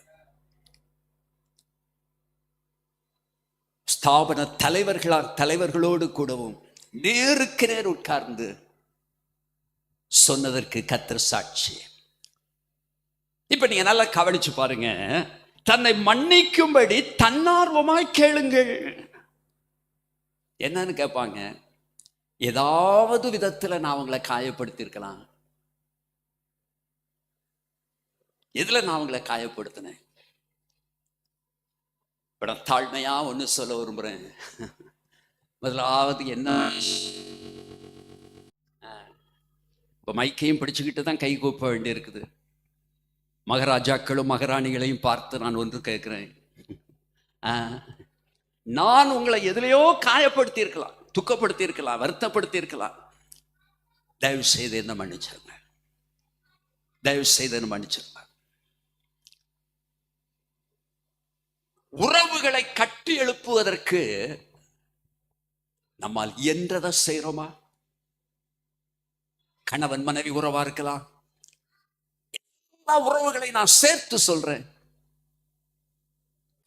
ஸ்தாபன தலைவர்களோடு கூடவும் நேருக்கு நேர் உட்கார்ந்து சொன்னதற்கு கர்த்தர் சாட்சி. இப்ப நீங்க நல்லா கவனிச்சு பாருங்க. தன்னை மன்னிக்கும்படி தன்னார்வமாய் கேளுங்கள். என்னன்னு கேட்பாங்க, ஏதாவது விதத்துல நான் அவங்களை காயப்படுத்தி இருக்கலாம். எதுல நான் அவங்களை காயப்படுத்தினேன்? இப்ப நான் தாழ்மையா ஒண்ணு சொல்ல விரும்புறேன். முதலாவது என்ன, இப்ப மைக்கையும் பிடிச்சுக்கிட்டு தான் கை கூப்ப வேண்டி இருக்குது. மகாராஜாக்களும் மகாராணிகளையும் பார்த்து நான் ஒன்று கேட்கிறேன். நான் உங்களை எதுலையோ காயப்படுத்தி இருக்கலாம், துக்கப்படுத்தி இருக்கலாம், வருத்தப்படுத்தி இருக்கலாம். தயவு செய்து என்ன மன்னிச்சிருங்க, தயவு செய்து என்ன மன்னிச்சிருங்க. உறவுகளை கட்டி எழுப்புவதற்கு நம்மால் இயன்றதை செய்றோமா? கணவன் மனைவி உறவா இருக்கலாம். எல்லா உறவுகளை நான் சேர்த்து சொல்றேன்.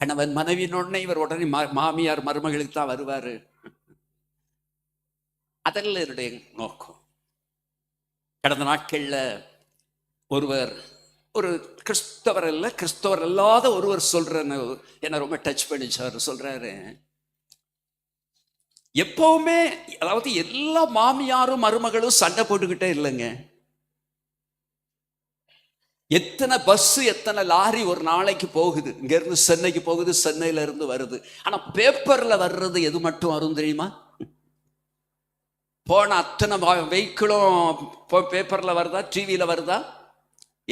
கணவன் மனைவியினோடனே இவர் உடனே மாமியார் மருமகளுக்கு தான் வருவாரு. அதல்ல என்னுடைய நோக்கம். கடந்த நாட்கள்ல ஒருவர், ஒரு கிறிஸ்தவர் அல்ல, கிறிஸ்தவர் அல்லாத ஒருவர் சொல்ற என்ன ரொம்ப டச் பண்ணிச்சாரு. சொல்றாரு, எப்பவுமே, அதாவது எல்லா மாமியாரும் மருமகளும் சண்டை போட்டுக்கிட்டே இல்லைங்க. எத்தனை பஸ் எத்தனை லாரி ஒரு நாளைக்கு போகுது, இங்க இருந்து சென்னைக்கு போகுது, சென்னையில இருந்து வருது. ஆனா பேப்பர்ல வர்றது எது மட்டும் வரும் தெரியுமா? போன அத்தனை வெஹிக்கிளும் பேப்பர்ல வருதா, டிவியில வருதா?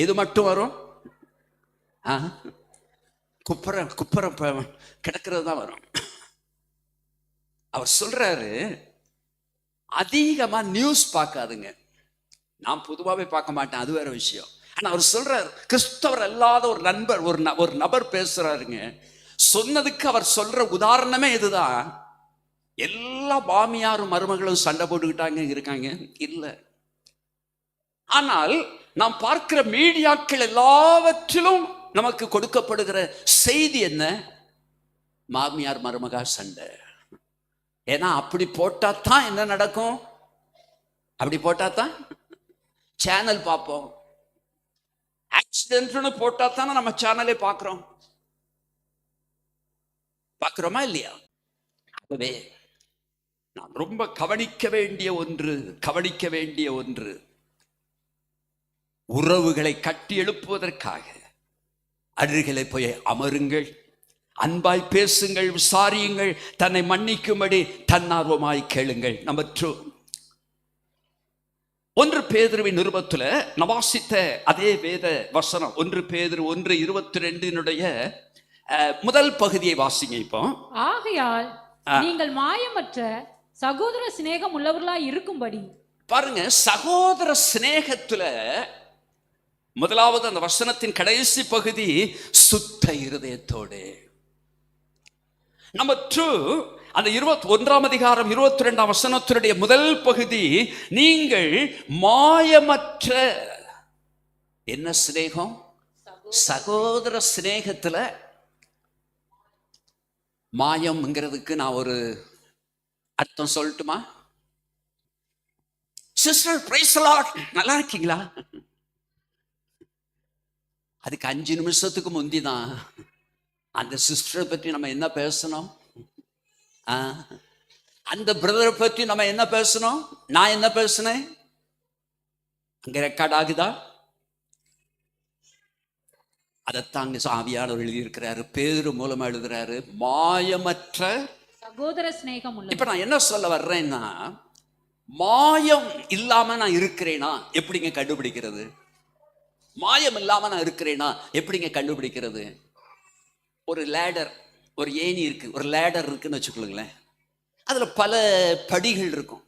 எது மட்டும் வரும்? குப்புறம் கிடக்கிறது தான் வரும். அவர் சொல்றாரு, அதிகமா நியூஸ் பார்க்காதுங்க. நான் பொதுவாகவே பார்க்க மாட்டேன், அது வேற விஷயம். ஆனா அவர் சொல்றாரு, கிறிஸ்தவர் அல்லாத ஒரு நண்பர், ஒரு நபர் பேசுறாருங்க. சொன்னதுக்கு அவர் சொல்ற உதாரணமே இதுதான். எல்லா மாமியாரும் மருமகளும் சண்டை போட்டுக்கிட்டாங்க இருக்காங்க இல்ல. ஆனால் நாம் பார்க்கிற மீடியாக்கள் எல்லாவற்றிலும் நமக்கு கொடுக்கப்படுகிற செய்தி என்ன? மாமியார் மருமகா சண்டை. ஏன்னா அப்படி போட்டாதான் என்ன நடக்கும்? அப்படி போட்டாதான் சேனல் பார்ப்போம். ஆக்சிடென்ட்னு போட்டாதானே நம்ம சேனலே பார்க்கிறோம். பார்க்கிறோமா இல்லையா? ஆகவே நாம் ரொம்ப கவனிக்க வேண்டிய ஒன்று, உறவுகளை கட்டி எழுப்புவதற்காக அருகிலே போய் அமருங்கள், அன்பாய் பேசுங்கள், விசாரியுங்கள், தன்னை மன்னிக்கும்படி தன்னார்வமாய் கேளுங்கள். நம்பர் 2, 1 பேதுருவின் நிருபத்துல நவாசித்த அதே வேத வசனம் 1 பேதுரு 1:22 முதல் பகுதியை வாசிங்க. இப்போ, ஆகையால் நீங்கள் மாயமற்ற சகோதர சிநேகம் உள்ளவர்களாய் இருக்கும்படி பாருங்க. சகோதர சிநேகத்துல முதலாவது அந்த வசனத்தின் கடைசி பகுதி சுத்த இருதயத்தோடு. நம்பர் 2, அந்த 21ஆம் அதிகாரம் 22ஆம் வசனத்தினுடைய முதல் பகுதி, நீங்கள் மாயமற்ற என்ன சிநேகம்? சகோதர சிநேகத்துல மாயம்ங்கிறதுக்கு நான் ஒரு அர்த்தம் சொல்லட்டுமா? சிஸ்டர் பிரைஸ் தி லார்ட், நல்லா இருக்கீங்களா? அதுக்கு 5 நிமிஷத்துக்கு முந்திதான் அந்த சிஸ்டரை பற்றி நம்ம என்ன பேசணும்? அந்த பிரதரை பற்றி நம்ம என்ன பேசணும்? நான் என்ன பேசினேன்? அங்க ரெக்கார்ட் ஆகுதா? அதைத்தான் அங்க ஆவியானவர் எழுதியிருக்கிறாரு, பேதுரு மூலமா எழுதுறாரு, மாயமற்ற சகோதர சிநேகம் உள்ள. இப்ப நான் என்ன சொல்ல வர்றேன்னா, மாயம் இல்லாம நான் இருக்கிறேனா எப்படிங்க கண்டுபிடிக்கிறது? மாயம் இல்லாம நான் இருக்கிறேனா எப்படிங்க கண்டுபிடிக்கிறது? ஒரு லேடர், ஒரு ஏணி இருக்கு, ஒரு லேடர் இருக்குன்னு வச்சுக்கொள்ளுங்களேன். அதுல பல படிகள் இருக்கும்.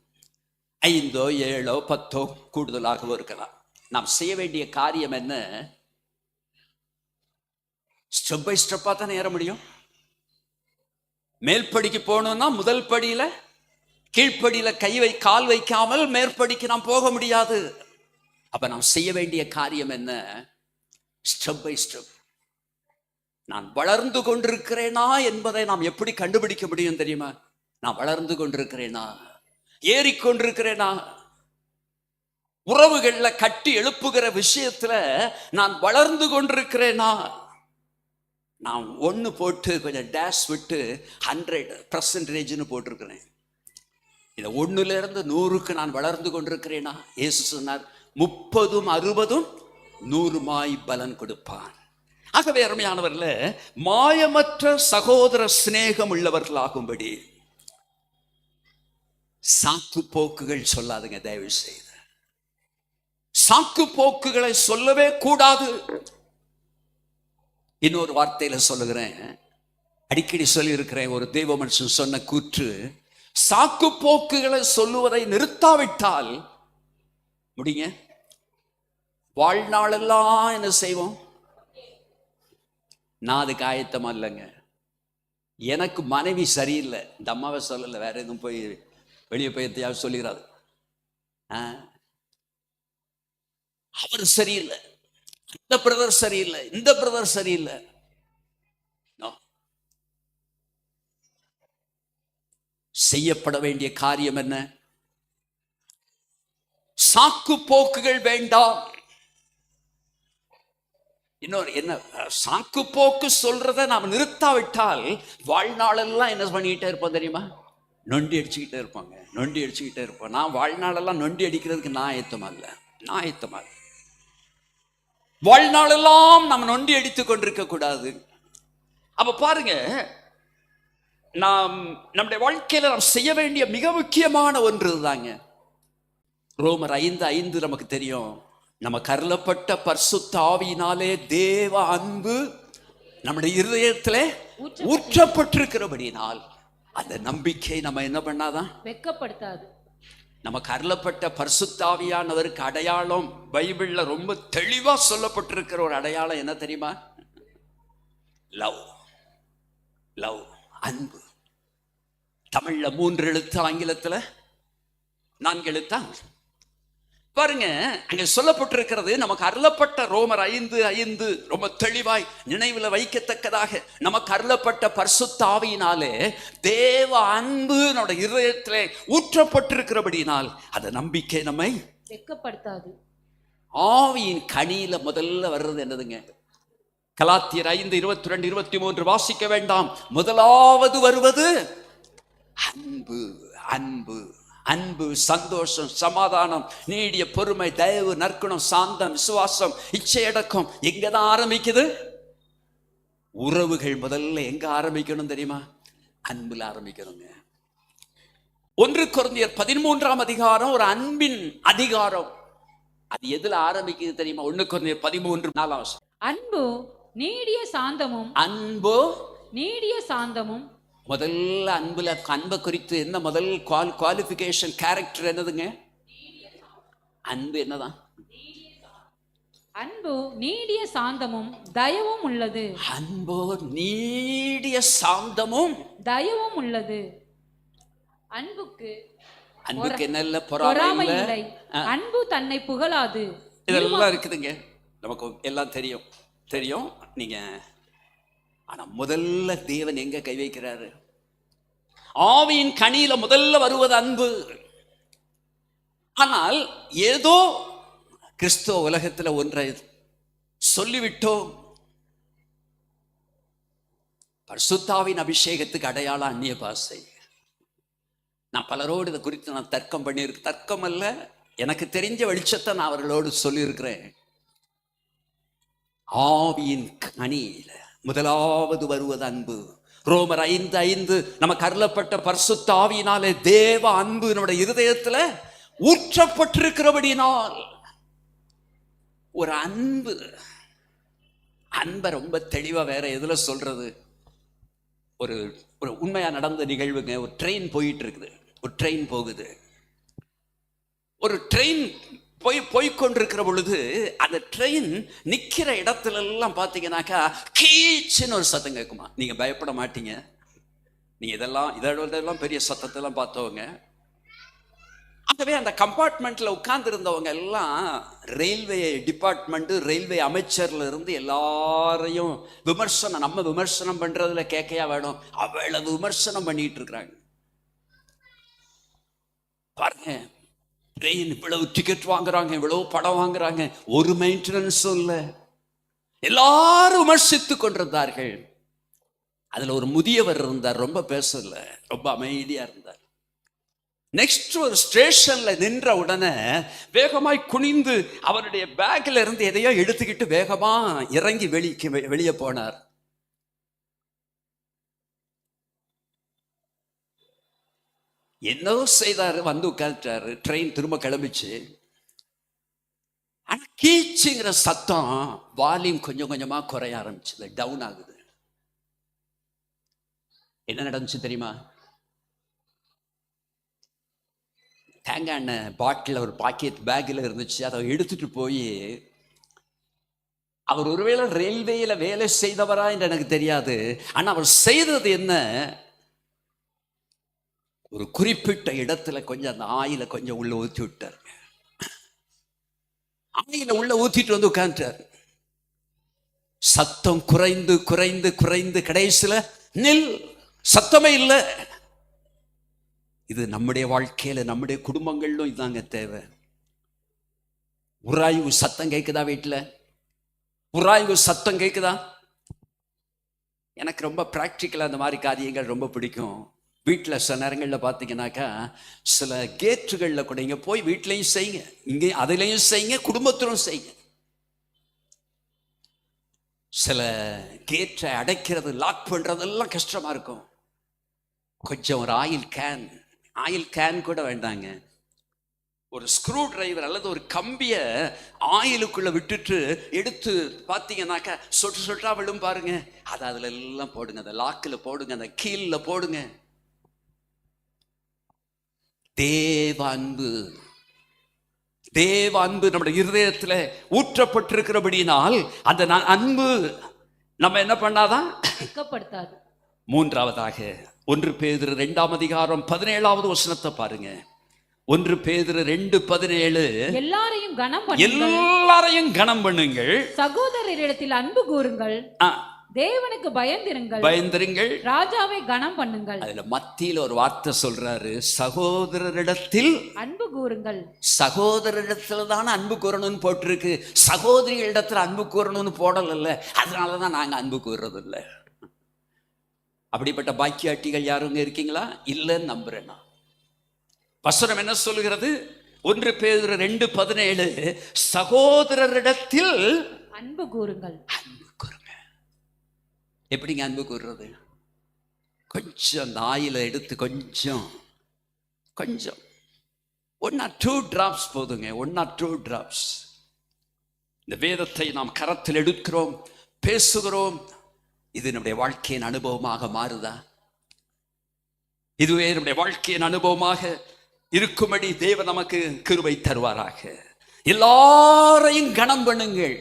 5, 7, 10 கூடுதலாகவும் இருக்கலாம். நாம் செய்ய வேண்டிய காரியம் என்ன? ஸ்டெப் பை ஸ்டெப்பா தானே ஏற முடியும். மேல்படிக்கு போகணும்னா முதல் படியில, கீழ்ப்படியில கால் வைக்காமல் மேற்படிக்கு நாம் போக முடியாது. அப்ப நாம் செய்ய வேண்டிய காரியம் என்ன? Step by step. நான் வளர்ந்து கொண்டிருக்கிறேனா என்பதை நாம் எப்படி கண்டுபிடிக்க முடியும் தெரியுமா? நான் வளர்ந்து கொண்டிருக்கிறேனா? ஏறிக்கொண்டிருக்கிறேனா? உறவுகள்ல கட்டி எழுப்புகிற விஷயத்துல நான் வளர்ந்து கொண்டிருக்கிறேனா? நான் ஒன்று போட்டு கொஞ்சம் டேஷ் விட்டு 100% போட்டிருக்கிறேன். இதை 1லிருந்து 100க்கு நான் வளர்ந்து கொண்டிருக்கிறேனா? இயேசு சொன்னார் 30, 60, 100 பலன் கொடுப்பான். ஆகவே அருமையானவர்களே, மாயமற்ற சகோதர சிநேகம் உள்ளவர்களாகும்படி சாக்கு போக்குகள் சொல்லாதுங்க. தயவு செய்து சாக்கு போக்குகளை சொல்லவே கூடாது. இன்னொரு வார்த்தையில சொல்லுகிறேன், அடிக்கடி சொல்லி இருக்கிறேன், ஒரு தெய்வ மனுஷன் சொன்ன கூற்று, சாக்கு போக்குகளை சொல்லுவதை நிறுத்தாவிட்டால் முடிங்க வாழ்நாளெல்லாம் என்ன செய்வோம்? நான் அதுக்கு ஆயத்தமா இல்லைங்க. எனக்கு மனைவி சரியில்லை, இந்த அம்மாவை சொல்லலை, வேற எதுவும் போய் வெளியே போய் எத்தையாவது சொல்லிடாது. அவர் சரியில்லை, இந்த பிரதர் சரியில்லை, இந்த பிரதர் சரியில்லை. செய்யப்பட வேண்டிய காரியம் என்ன? சாக்கு போக்குகள் வேண்டாம். இன்னொரு என்ன, சாக்கு போக்கு சொல்றதை நாம் நிறுத்தாவிட்டால் வாழ்நாளெல்லாம் என்ன பண்ணிக்கிட்டே இருப்போம் தெரியுமா? நொண்டி அடிச்சுக்கிட்டே இருப்பாங்க, நொண்டி அடிச்சுக்கிட்டே இருப்போம். நான் வாழ்நாளெல்லாம் நொண்டி அடிக்கிறதுக்கு நான் ஆயத்தமா இல்லை, நான் ஆயத்தமா இல்லை. வாழ்நாளெல்லாம் நம்ம நொண்டி அடித்துக் கொண்டிருக்க கூடாது. அப்ப பாருங்க, நாம் நம்முடைய வாழ்க்கையில நாம் செய்ய வேண்டிய மிக முக்கியமான ஒன்று தாங்க. ரோமர் 5:5 நமக்கு தெரியும், நமக்கு அருளப்பட்ட பரிசுத்த ஆவியினாலே தேவ அன்பு நம்முடைய இருதயத்திலே ஊற்றப்பட்டிருக்கிறபடியினால் அந்த நம்பிக்கை நம்ம என்ன பண்ணாதான்? வெட்கப்படுத்தாது. நமக்கு அருளப்பட்ட பரிசுத்த ஆவியானவருக்கு அடையாளம் பைபிள்ல ரொம்ப தெளிவா சொல்லப்பட்டிருக்கிற ஒரு அடையாளம் என்ன தெரியுமா? லவ். லவ், அன்பு. தமிழ்ல 3 எழுத்து, ஆங்கிலத்துல 4 எழுத்தா? பாருங்க, அங்க சொல்லப்பட்டிருக்கிறது, நமக்கு அருளப்பட்ட ரோமர் 5:5 ரொம்ப தெளிவாய் நினைவுல வைக்கத்தக்கதாக, நமக்கு அருளப்பட்ட பரிசுத்த ஆவியினாலே தேவ அன்பு நம்முடைய இருதயத்திலே ஊற்றப்பட்டிருக்கிறபடியினால் அந்த நம்பிக்கை நம்மை வெட்கப்படுத்தாது. ஆவியின் கனியில முதல்ல வர்றது என்னதுங்க? கலாத்தியர் 5:22, 23 வாசிக்க வேண்டாம். முதலாவது வருவது அன்பு. அன்பு, அன்பு, சந்தோஷம், சமாதானம், நீடிய பொறுமை, தயவு, நற்குணம், சாந்தம், விசுவாசம், இச்சையடக்கம். எங்கதான் ஆரம்பிக்குது? உறவுகள் முதல்ல எங்க ஆரம்பிக்கணும் தெரியுமா? அன்புல ஆரம்பிக்கணுங்க. 1 கொரிந்தியர் 13ஆம் அதிகாரம் ஒரு அன்பின் அதிகாரம். அது எதுல ஆரம்பிக்குது தெரியுமா? 1 கொரிந்தியர் 13:4. அன்பு நீடிய சாந்தமும். அன்பு நீடிய சாந்தமும். முதல்ல அன்புல, அன்பை குறித்து என்ன முதல் குவாலிஃபிகேஷன், கேரக்டர் என்னதுங்க? அன்பு என்னதான்? அன்பு நீடிய சாந்தமும் தயவும் உள்ளது. அன்பு நீடிய சாந்தமும் தயவும் உள்ளது. அன்புக்கு என்ன பொறாமை இல்லை. அன்பு தன்னை புகழாது. இதெல்லாம் இருக்குதுங்க, நமக்கு எல்லாம் தெரியும். நீங்க ஆனா முதல்ல தேவன் எங்க கை வைக்கிறாரு? ஆவியின் கனியில முதல்ல வருவது அன்பு. ஆனால் ஏதோ கிறிஸ்துவ உலகத்துல ஒன்றை சொல்லிவிட்டோம். பரிசுத்தாவின் அபிஷேகத்துக்கு அடையாளம் அந்நிய பாஷை. நான் பலரோடு இதை குறித்து நான் தர்க்கம் பண்ணியிருக்கேன். தர்க்கம் அல்ல, எனக்கு தெரிஞ்ச வெளிச்சத்தை நான் அவர்களோடு சொல்லியிருக்கிறேன். ஆவியின் கனியில முதலாவது வருவது அன்பு. ரோமர் 5:5 நமக்கு அருளப்பட்ட பரிசுத்த ஆவியினாலே தேவ அன்பு நம்முடைய இருதயத்துல ஊற்றப்பட்டிருக்கிறபடியினால் ஒரு அன்பு. அன்பை ரொம்ப தெளிவா வேற எதுல சொல்றது? ஒரு உண்மையா நடந்த நிகழ்வுங்க. ஒரு ட்ரெயின் போயிட்டு இருக்குது, ஒரு ட்ரெயின் போகுது. ஒரு ட்ரெயின் போய்கொண்டிருக்கிற பொழுது அந்த ட்ரெயின் நிக்கிற இடத்துல எல்லாம் பாத்தீங்கன்னாக்கா கீச்சுன்னு ஒரு சத்தம் கேட்குமா. நீங்க பயப்பட மாட்டீங்க, நீங்க இதெல்லாம் பெரிய சத்தத்தெல்லாம் பார்த்தவங்க. ஆகவே அந்த கம்பார்ட்மெண்ட்ல உட்கார்ந்து இருந்தவங்க எல்லாம் ரயில்வே டிபார்ட்மெண்ட், ரயில்வே அமைச்சர்ல இருந்து எல்லாரையும் விமர்சனம், நம்ம விமர்சனம் பண்றதுல கேட்கையா வேணும், அவ்வளவு விமர்சனம் பண்ணிட்டு இருக்கிறாங்க. பாருங்க, ட்ரெயின் இவ்வளவு டிக்கெட் வாங்குறாங்க, இவ்வளவு படம் வாங்குறாங்க, ஒரு மெயின்டெனன்ஸும் இல்லை. எல்லாரும் விமர்சித்து கொண்டிருந்தார்கள். அதுல ஒரு முதியவர் இருந்தார், ரொம்ப பேசல, ரொம்ப அமைதியா இருந்தார். நெக்ஸ்ட் ஒரு ஸ்டேஷன்ல நின்ற உடனே வேகமாய் குனிந்து அவருடைய பேக்ல இருந்து எதையோ எடுத்துக்கிட்டு வேகமா இறங்கி வெளியே போனார். என்னவோ செய்தாரு, வந்து உட்கார்ந்துட்டாரு. ட்ரெயின் திரும்ப கிளம்பிச்சு. ஆனா கீச்சுங்கிற சத்தம் வால்யூம் கொஞ்சம் கொஞ்சமா குறைய ஆரம்பிச்சது, டவுன் ஆகுது. என்ன நடந்துச்சு தெரியுமா? தேங்காய் எண்ணெய் பாட்டில் ஒரு பாக்கெட் பேக்கில் இருந்துச்சு. அதை எடுத்துட்டு போய், அவர் ஒருவேளை ரயில்வேயில வேலை செய்தவரா என்று எனக்கு தெரியாது, ஆனா அவர் செய்தது என்ன, ஒரு குறிப்பிட்ட இடத்துல கொஞ்சம் அந்த ஆயில கொஞ்சம் உள்ள ஊற்றி விட்டார். ஆயில உள்ள ஊத்திட்டு வந்து உட்கார்ந்துட்டார். சத்தம் குறைந்து குறைந்து குறைந்து கடைசியில நில், சத்தமே இல்லை. இது நம்முடைய வாழ்க்கையில, நம்முடைய குடும்பங்களிலும் இதாங்க தேவை. உராய்வு சத்தம் கேட்குதா? வீட்டில் உராய்வு சத்தம் கேட்குதா? எனக்கு ரொம்ப பிராக்டிக்கலா அந்த மாதிரி காரியங்கள் ரொம்ப பிடிக்கும். வீட்டில் சில நேரங்களில் பார்த்தீங்கன்னாக்கா, சில கேட்டுகளில் கூட இங்கே போய் வீட்லையும் செய்யுங்க, இங்கே அதுலேயும் செய்யுங்க, குடும்பத்திலும் செய்யுங்க. சில கேட்டை அடைக்கிறது, லாக் பண்ணுறதெல்லாம் கஷ்டமாக இருக்கும். கொஞ்சம் ஒரு ஆயில் கேன் கூட வேண்டாங்க, ஒரு ஸ்க்ரூ டிரைவர் அல்லது ஒரு கம்பியை ஆயிலுக்குள்ள விட்டுட்டு எடுத்து பார்த்தீங்கன்னாக்கா சொட்டு சொட்டா விழும் பாருங்க. அதை அதுல எல்லாம் போடுங்க, அந்த லாக்கில் போடுங்க, அந்த கீழ போடுங்க. தேவ அன்பு நம்முடைய இருதயத்துல ஊற்றப்பட்டிருக்கிறபடியினால் அந்த அன்பு நம்ம என்ன பண்ணாதான் வெட்கப்படுத்தாது. மூன்றாவதாக 1 பேதுரு 2ஆம் அதிகாரம் 17வது வசனத்தை பாருங்க. 1 பேதுரு 2:17. எல்லாரையும் கனம் பண்ணுங்கள், சகோதரரிடத்தில் அன்பு கூறுங்கள், தேவனுக்கு பயந்திருங்கள், ராஜாவை கனம் பண்ணுங்கள். அதுல மத்தியில ஒரு வார்த்தை சொல்றாரு, சகோதரரிடத்தில் அன்பு கூறுங்கள். சகோதரரிடத்துல தானே அன்பு கூறணும்னு போட்டிருக்கு, சகோதரிகளிடத்துல அன்பு கூறணும்னு போடல. அதனாலதான் நாங்க அன்பு கூறுறது இல்லை. அப்படிப்பட்ட பாக்கியாட்டிகள் யாரும் இருக்கீங்களா? இல்லைன்னு நம்புறேன் நான். வசனம் என்ன சொல்லுகிறது? 1 பேதுரு 2:17, சகோதரரிடத்தில் அன்பு கூறுங்கள். அன்பு கூறுங்க. எப்படிங்க அன்பு கூறுறது? கொஞ்சம் அந்த ஆயில எடுத்து கொஞ்சம் 1 or 2 டிராப்ஸ் போதுங்க, 1 or 2 டிராப்ஸ். இந்த வேதத்தை நாம் கரத்தில் எடுக்கிறோம், பேசுகிறோம். இது நம்முடைய வாழ்க்கையின் அனுபவமாக மாறுதா? இதுவே நம்முடைய வாழ்க்கையின் அனுபவமாக இருக்கும்படி தேவன் நமக்கு கிருபை தருவாராக. எல்லாரையும் கனம் பண்ணுங்கள்.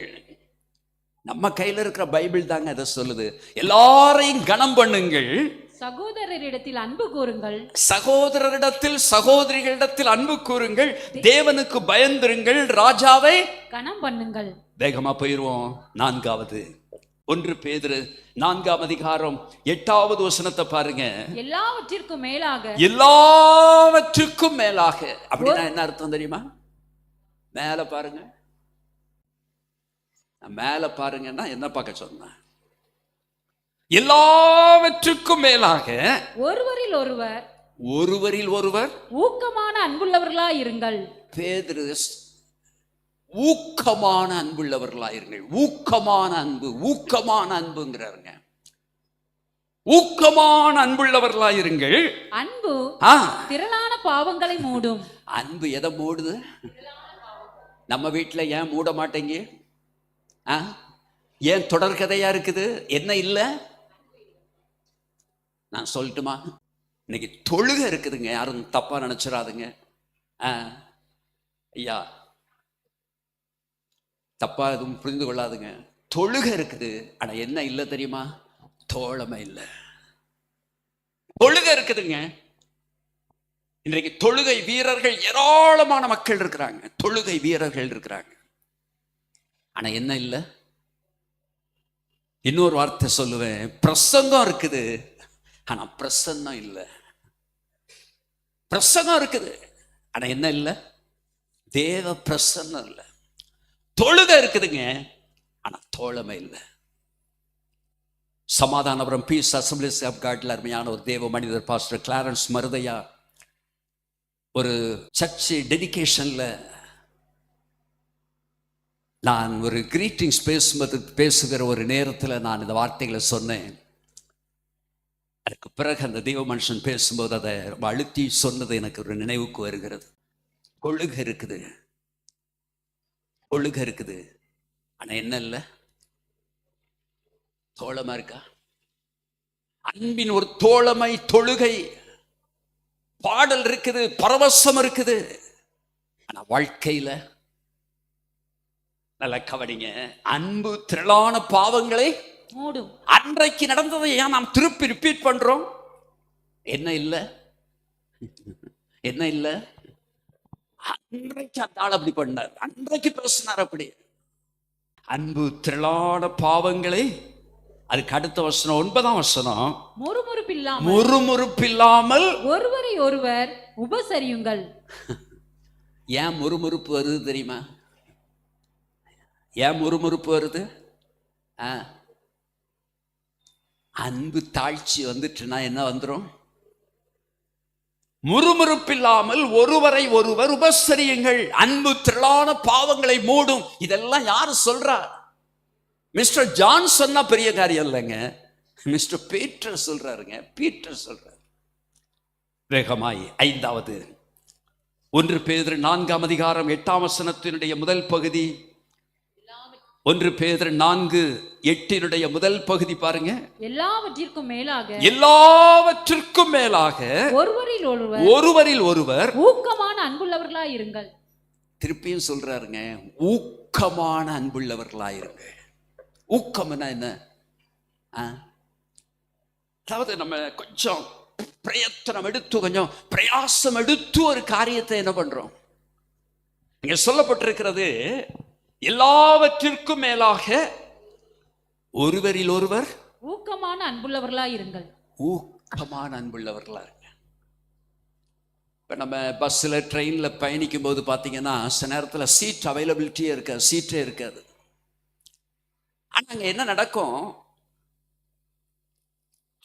நம்ம கையில இருக்கிற பைபிள் தாங்க அதை சொல்லுது. எல்லாரையும் கனம் பண்ணுங்கள், சகோதரரிடத்தில் அன்பு கூறுங்கள், சகோதரரிடத்தில் சகோதரிகளிடத்தில் அன்பு கூறுங்கள், தேவனுக்கு பயந்திருங்கள், ராஜாவை கனம் பண்ணுங்கள். வேகமா போயிருவோம். 4வது 1 பேதுரு 4ஆம் அதிகாரம் 8வது வசனத்தை பாருங்க. எல்லாவற்றிற்கும் மேலாக. அப்படின்னா என்ன அர்த்தம் தெரியுமா? மேல பாருங்க. மேல பாருங்கன்னா என்ன பார்க்க சொன்ன? எல்லாவற்றுக்கும் மேலாக ஒருவரில் ஒருவர் ஊக்கமான அன்புள்ளவர்களா இருங்கள். பேதுரு ஊக்கமான அன்புள்ளவர்களாயிருங்கள். ஊக்கமான அன்புங்கிறாருங்க. ஊக்கமான அன்புள்ளவர்களாயிருங்கள். அன்பு திரளான பாவங்களை மூடும். அன்பு எதை மூடுது? நம்ம வீட்டுல ஏன் மூட மாட்டேங்க? ஏன் தொடர்கதையா இருக்குது? என்ன இல்ல? நான் சொல்லட்டுமா? இன்னைக்கு தொழுகை இருக்குதுங்க, யாரும் தப்பா நினைச்சிடாதுங்க. ஐயா, தப்பா எதுவும் புரிந்து கொள்ளாதுங்க. தொழுகை இருக்குது, ஆனா என்ன இல்லை தெரியுமா? தோழமை இல்லை. தொழுகை இருக்குதுங்க. இன்றைக்கு தொழுகை வீரர்கள் ஏராளமான மக்கள் இருக்கிறாங்க, தொழுகை வீரர்கள் இருக்கிறாங்க, ஆனா என்ன இல்லை? இன்னொரு வார்த்தை சொல்லுவேன், பிரசங்கம் இருக்குது, ஆனா பிரசன்னம் இல்லை. பிரசங்கம் இருக்குது, ஆனா என்ன இல்லை? தேவ பிரசன்னம் இல்லை. தொழுகை இருக்குதுங்க, ஆனா தோழமை இல்லை. சமாதானபுரம் பீஸ் அசம்பிளிஸ் ஆஃப் காட்ல அருமையான ஒரு தேவ மனிதர் பாஸ்டர் கிளாரன்ஸ் மருதையா ஒரு சர்ச் டெடிகேஷன்ல நான் ஒரு கிரீட்டிங்ஸ் பேசுகிற ஒரு நேரத்தில் நான் இந்த வார்த்தைகளை சொன்னேன். அதுக்கு பிறகு அந்த தெய்வ மனுஷன் பேசும்போது அதை ரொம்ப அழுத்தி சொன்னது எனக்கு ஒரு நினைவுக்கு வருகிறது. கொள்ளுகை இருக்குது, கொள்ளுகை இருக்குது, ஆனா என்ன இல்லை? தோழமா இருக்கா? அன்பின் ஒரு தோழமை, தொழுகை, பாடல் இருக்குது, பரவசம் இருக்குது, ஆனா வாழ்க்கையில நல்ல கவனிங்க, அன்பு திரளான பாவங்களை மூடும். அன்றைக்கு நடந்ததை ஏன் நாம் திருப்பி ரிப்பீட் பண்றோம்? என்ன இல்லை? என்ன இல்லை? அன்றைக்கு அந்த ஆள் அப்படி பண்ணார், அன்றைக்கு பேசினார் அப்படி. அன்பு திரளான பாவங்களை, அதுக்கு அடுத்த வசனம் 9ஆம் வசனம், முறுமுறுப்பில்லாமல் ஒருவரை ஒருவர் உபசரியுங்கள். ஏன் முறுமுறுப்பு வருது தெரியுமா? ஏன் முறுமுறுப்பு வருது? அன்பு தாழ்ச்சி வந்துட்டுனா என்ன வந்துடும்? முறுமுறுப்பில்லாமல் ஒருவரை ஒருவர் உபசரியுங்கள், அன்பு திரளான பாவங்களை மூடும். இதெல்லாம் யாரு சொல்றா? மிஸ்டர் ஜான் சொன்னா பெரிய காரியம் இல்லைங்க, மிஸ்டர் பீட்டர் சொல்றாருங்க. பீட்டர் சொல்றாரு. வேகமாய் 5வது 1 பேதுரு 4ஆம் அதிகாரம் 8ஆம் வசனத்தினுடைய முதல் பகுதி, 1 பேதுரு 4:8 முதல் பகுதி பாருங்க. எல்லாவற்றிற்கும் மேலாக ஒருவரில் ஒருவர் ஊக்கமான அன்புள்ளவர்களாய் இருங்கள். திருப்பியும் சொல்றாருங்க, ஊக்கமான அன்புள்ளவர்களாயிருங்க. ஊக்கம்னா என்ன? அதாவது நம்ம கொஞ்சம் பிரயத்தனம் எடுத்து, கொஞ்சம் பிரயாசம் எடுத்து ஒரு காரியத்தை என்ன பண்றோம்? இங்க சொல்லப்பட்டிருக்கிறது, எல்லாவற்றிற்கும் மேலாக ஒருவரில் ஒருவர் ஊக்கமான அன்புள்ளவர்களாய் இருங்கள். ஊக்கமான அன்புள்ளவர்களா இருங்க. இப்ப நம்ம பஸ்ல ட்ரெயின்ல பயணிக்கும் போது பாத்தீங்கன்னா சில நேரத்தில் சீட் அவைலபிலிட்டியே இருக்காது, சீட்டே இருக்காது. ஆனா அங்க என்ன நடக்கும்?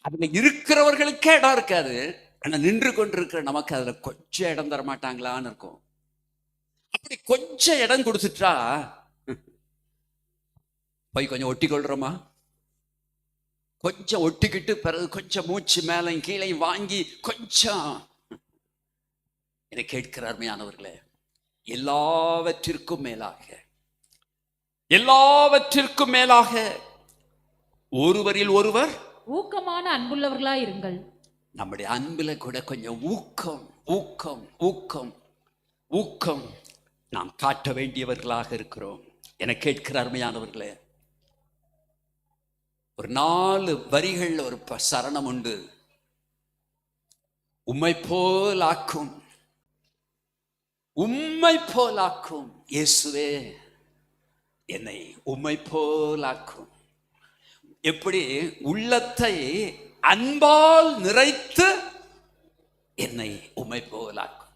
அதுல இருக்கிறவர்களுக்கே இடம் இருக்காது, ஆனா நின்று கொண்டிருக்கிற நமக்கு அதுல கொஞ்சம் இடம் தர மாட்டாங்களான்னு இருக்கும். அப்படி கொஞ்சம் இடம் கொடுத்துட்டா போய் கொஞ்சம் ஒட்டி கொள்றோமா? கொஞ்சம் ஒட்டிக்கிட்டு பிறகு கொஞ்சம் மூச்சு மேலையும் கீழையும் வாங்கி கொஞ்சம். என்னை கேட்கிற அருமையானவர்களே, எல்லாவற்றிற்கும் மேலாக ஒருவரில் ஒருவர் ஊக்கமான அன்புள்ளவர்களாய் இருங்கள். நம்முடைய அன்புல கூட கொஞ்சம் ஊக்கம் நாம் காட்ட வேண்டியவர்களாக இருக்கிறோம். என கேட்கிற அருமையானவர்களே, ஒரு 4 வரிகள் ஒரு சரணம் உண்டு. உம்மை போல் ஆக்கும் இயேசுவே, என்னை உம்மை போல் ஆக்கும். எப்படி? உள்ளத்தை அன்பால் நிறைத்து என்னை உம்மை போல் ஆக்கும்.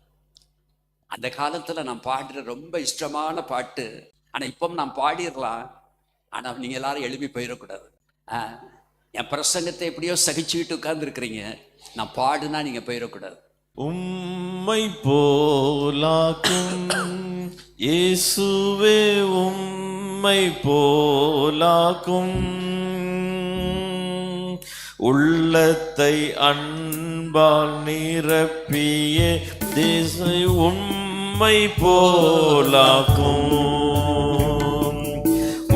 அந்த காலத்துல நான் பாடுற ரொம்ப இஷ்டமான பாட்டு. ஆனா இப்போ நான் பாடிடலாம், ஆனா நீங்க எல்லாரும் எழுப்பி போயிடக்கூடாது. என் பிரசங்கத்தை எப்படியோ சகிச்சுக்கிட்டு உட்கார்ந்து இருக்கிறீங்க, நான் பாடுனா நீங்க போயிடக்கூடாது. உம்மை போலாக்கும் இயேசுவே, உம்மை போலாக்கும். உள்ளத்தை அன்பால் நிரப்பிய தேசை உம்மை போலாக்கும்.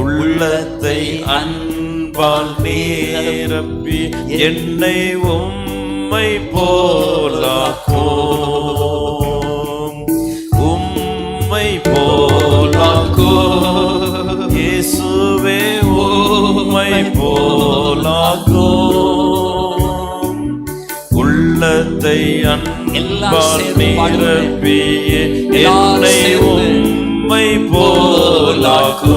உள்ளத்தை அன்பால் நிரப்பி என்னை உம்மை போலாக்கும். உம்மை போலாக்கும் இயேசுவே, உம்மை போலாக்கும். உள்ளத்தை அன்பால் நிரப்பிய என்னை உம்மை போலாக்கும்.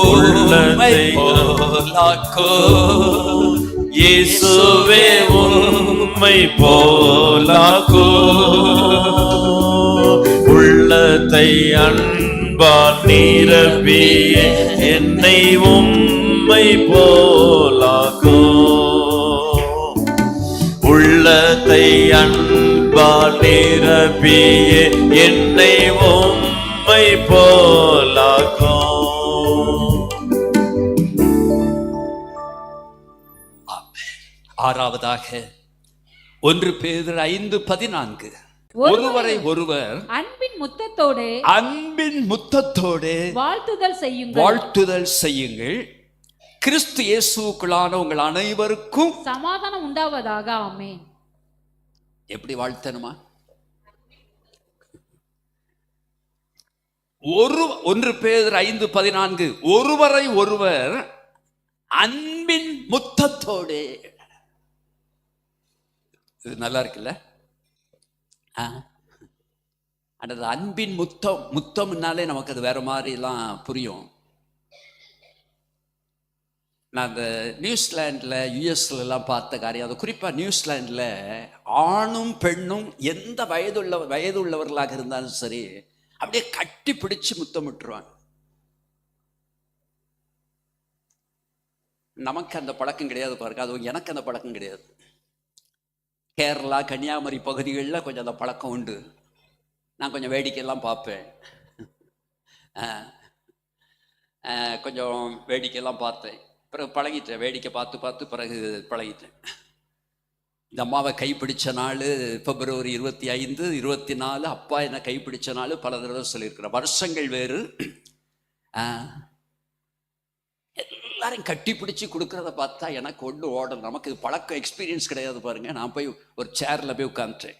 உள்ளத்தை போலாக்கும் இயேசுவே உம்மை போலாக்கோ உள்ளத்தை அன்பால் நிரப்பியே என்னை உம்மை போலாக்கோ உள்ளத்தை அன்பால் நிரப்பியே என்னை உம்மை போலாக்கோ. ஆறாவதாக 1 பேதுரு 5:14 ஒருவரை ஒருவர் அன்பின் முத்தத்தோடு வாழ்த்துதல் செய்யுங்கள். கிறிஸ்து இயேசுவுக்குள்ளான உங்கள் அனைவருக்கும் சமாதானம் உண்டாவதாக. ஆமென். எப்படி வாழ்த்தணுமா? 1 பேதுரு 5:14 ஒருவரை ஒருவர் அன்பின் முத்தத்தோடு. இது நல்லா இருக்குல்ல? அந்த அன்பின் முத்தம்னாலே நமக்கு அது வேற மாதிரிலாம் புரியும். நான் அந்த நியூசிலாண்டில் யுஎஸ்லாம் பார்த்த காரியம், அது குறிப்பாக நியூசிலாண்டில் ஆணும் பெண்ணும் எந்த வயதுள்ளவர்களாக இருந்தாலும் சரி அப்படியே கட்டி பிடிச்சு முத்தமிட்டுருவாங்க. நமக்கு அந்த பழக்கம் கிடையாது பாருங்க, அது எனக்கு அந்த பழக்கம் கிடையாது. கேரளா கன்னியாகுமரி பகுதிகளில் கொஞ்சம் அந்த பழக்கம் உண்டு. நான் கொஞ்சம் வேடிக்கையெல்லாம் பார்ப்பேன், கொஞ்சம் வேடிக்கையெல்லாம் பார்த்தேன். பிறகு பழகிட்டேன், வேடிக்கை பார்த்து பிறகு பழகிட்டேன். இந்த அம்மாவை கைப்பிடிச்ச நாள் பிப்ரவரி 25, 24. அப்பா என்னை கைப்பிடிச்ச நாள் பல தடவை சொல்லியிருக்கிறேன். வருஷங்கள் வேறு. எல்லாரும் கட்டி பிடிச்சி கொடுக்கறத பார்த்தா எனக்கு ஒன்று ஓடணும். நமக்கு பழக்கம், எக்ஸ்பீரியன்ஸ் கிடையாது பாருங்க. நான் போய் ஒரு சேர்ல போய் உட்காந்துட்டேன்.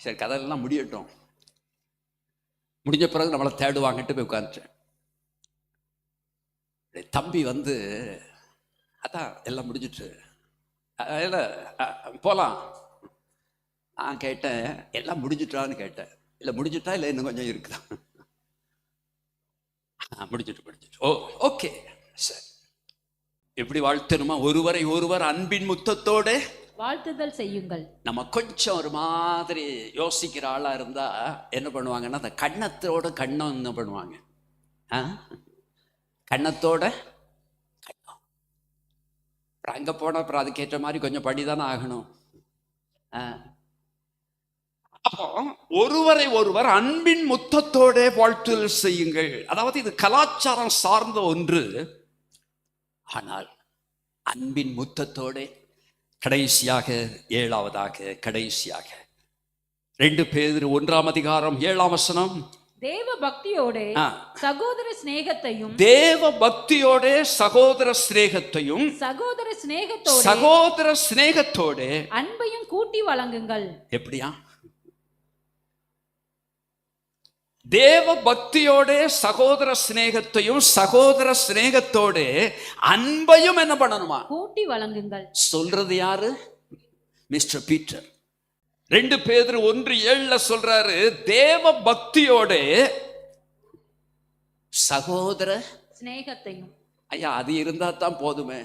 சரி, கதையெல்லாம் முடியட்டும், முடிஞ்ச பிறகு நம்மளை தேடுவாங்கட்டு போய் உட்காந்துட்டேன். தம்பி வந்து அதான் எல்லாம் முடிஞ்சிட்டு இல்லை போகலாம். நான் கேட்டேன், எல்லாம் முடிஞ்சிட்டான்னு கேட்டேன். இல்லை முடிஞ்சிட்டா, இல்லை இன்னும் கொஞ்சம் இருக்குதான். முடிஞ்சிட்டு ஓ ஓகே சரி. எப்படி வாழ்த்தணுமா? ஒருவரை ஒருவர் அன்பின் முத்தத்தோடு வாழ்த்துதல் செய்யுங்கள். நம்ம கொஞ்சம் ஒரு மாதிரி யோசிக்கிற ஆளா இருந்தா என்ன பண்ணுவாங்கன்னா, அந்த கண்ணத்தோட கண்ணம் என்ன பண்ணுவாங்க, கண்ணத்தோட கண்ணம். அங்க போன அப்புறம் அதுக்கேற்ற மாதிரி கொஞ்சம் படிதானே ஆகணும். அப்போ ஒருவரை ஒருவர் அன்பின் முத்தத்தோட வாழ்த்துதல் செய்யுங்கள். அதாவது இது கலாச்சாரம் சார்ந்த ஒன்று. ஆனால் அன்பின் முத்தத்தோட கடைசியாக 7ஆவதாக 2 பேதுரு 1ஆம் அதிகாரம் 7ஆம் வசனம். தேவ பக்தியோட சகோதர சிநேகத்தையும் சகோதர சிநேகத்தோட அன்பையும் கூட்டி வழங்குங்கள். எப்படியா? தேவ பக்தியோட சகோதர சிநேகத்தோட அன்பையும் என்ன பண்ணணுமா? கூட்டி வழங்குங்கள். சொல்றது யாரு? Mister Peter. 2 பேதுரு 1:7 சொல்றாரு, தேவ பக்தியோட சகோதர சிநேகத்தையும். ஐயா, அது இருந்தா தான் போதுமே.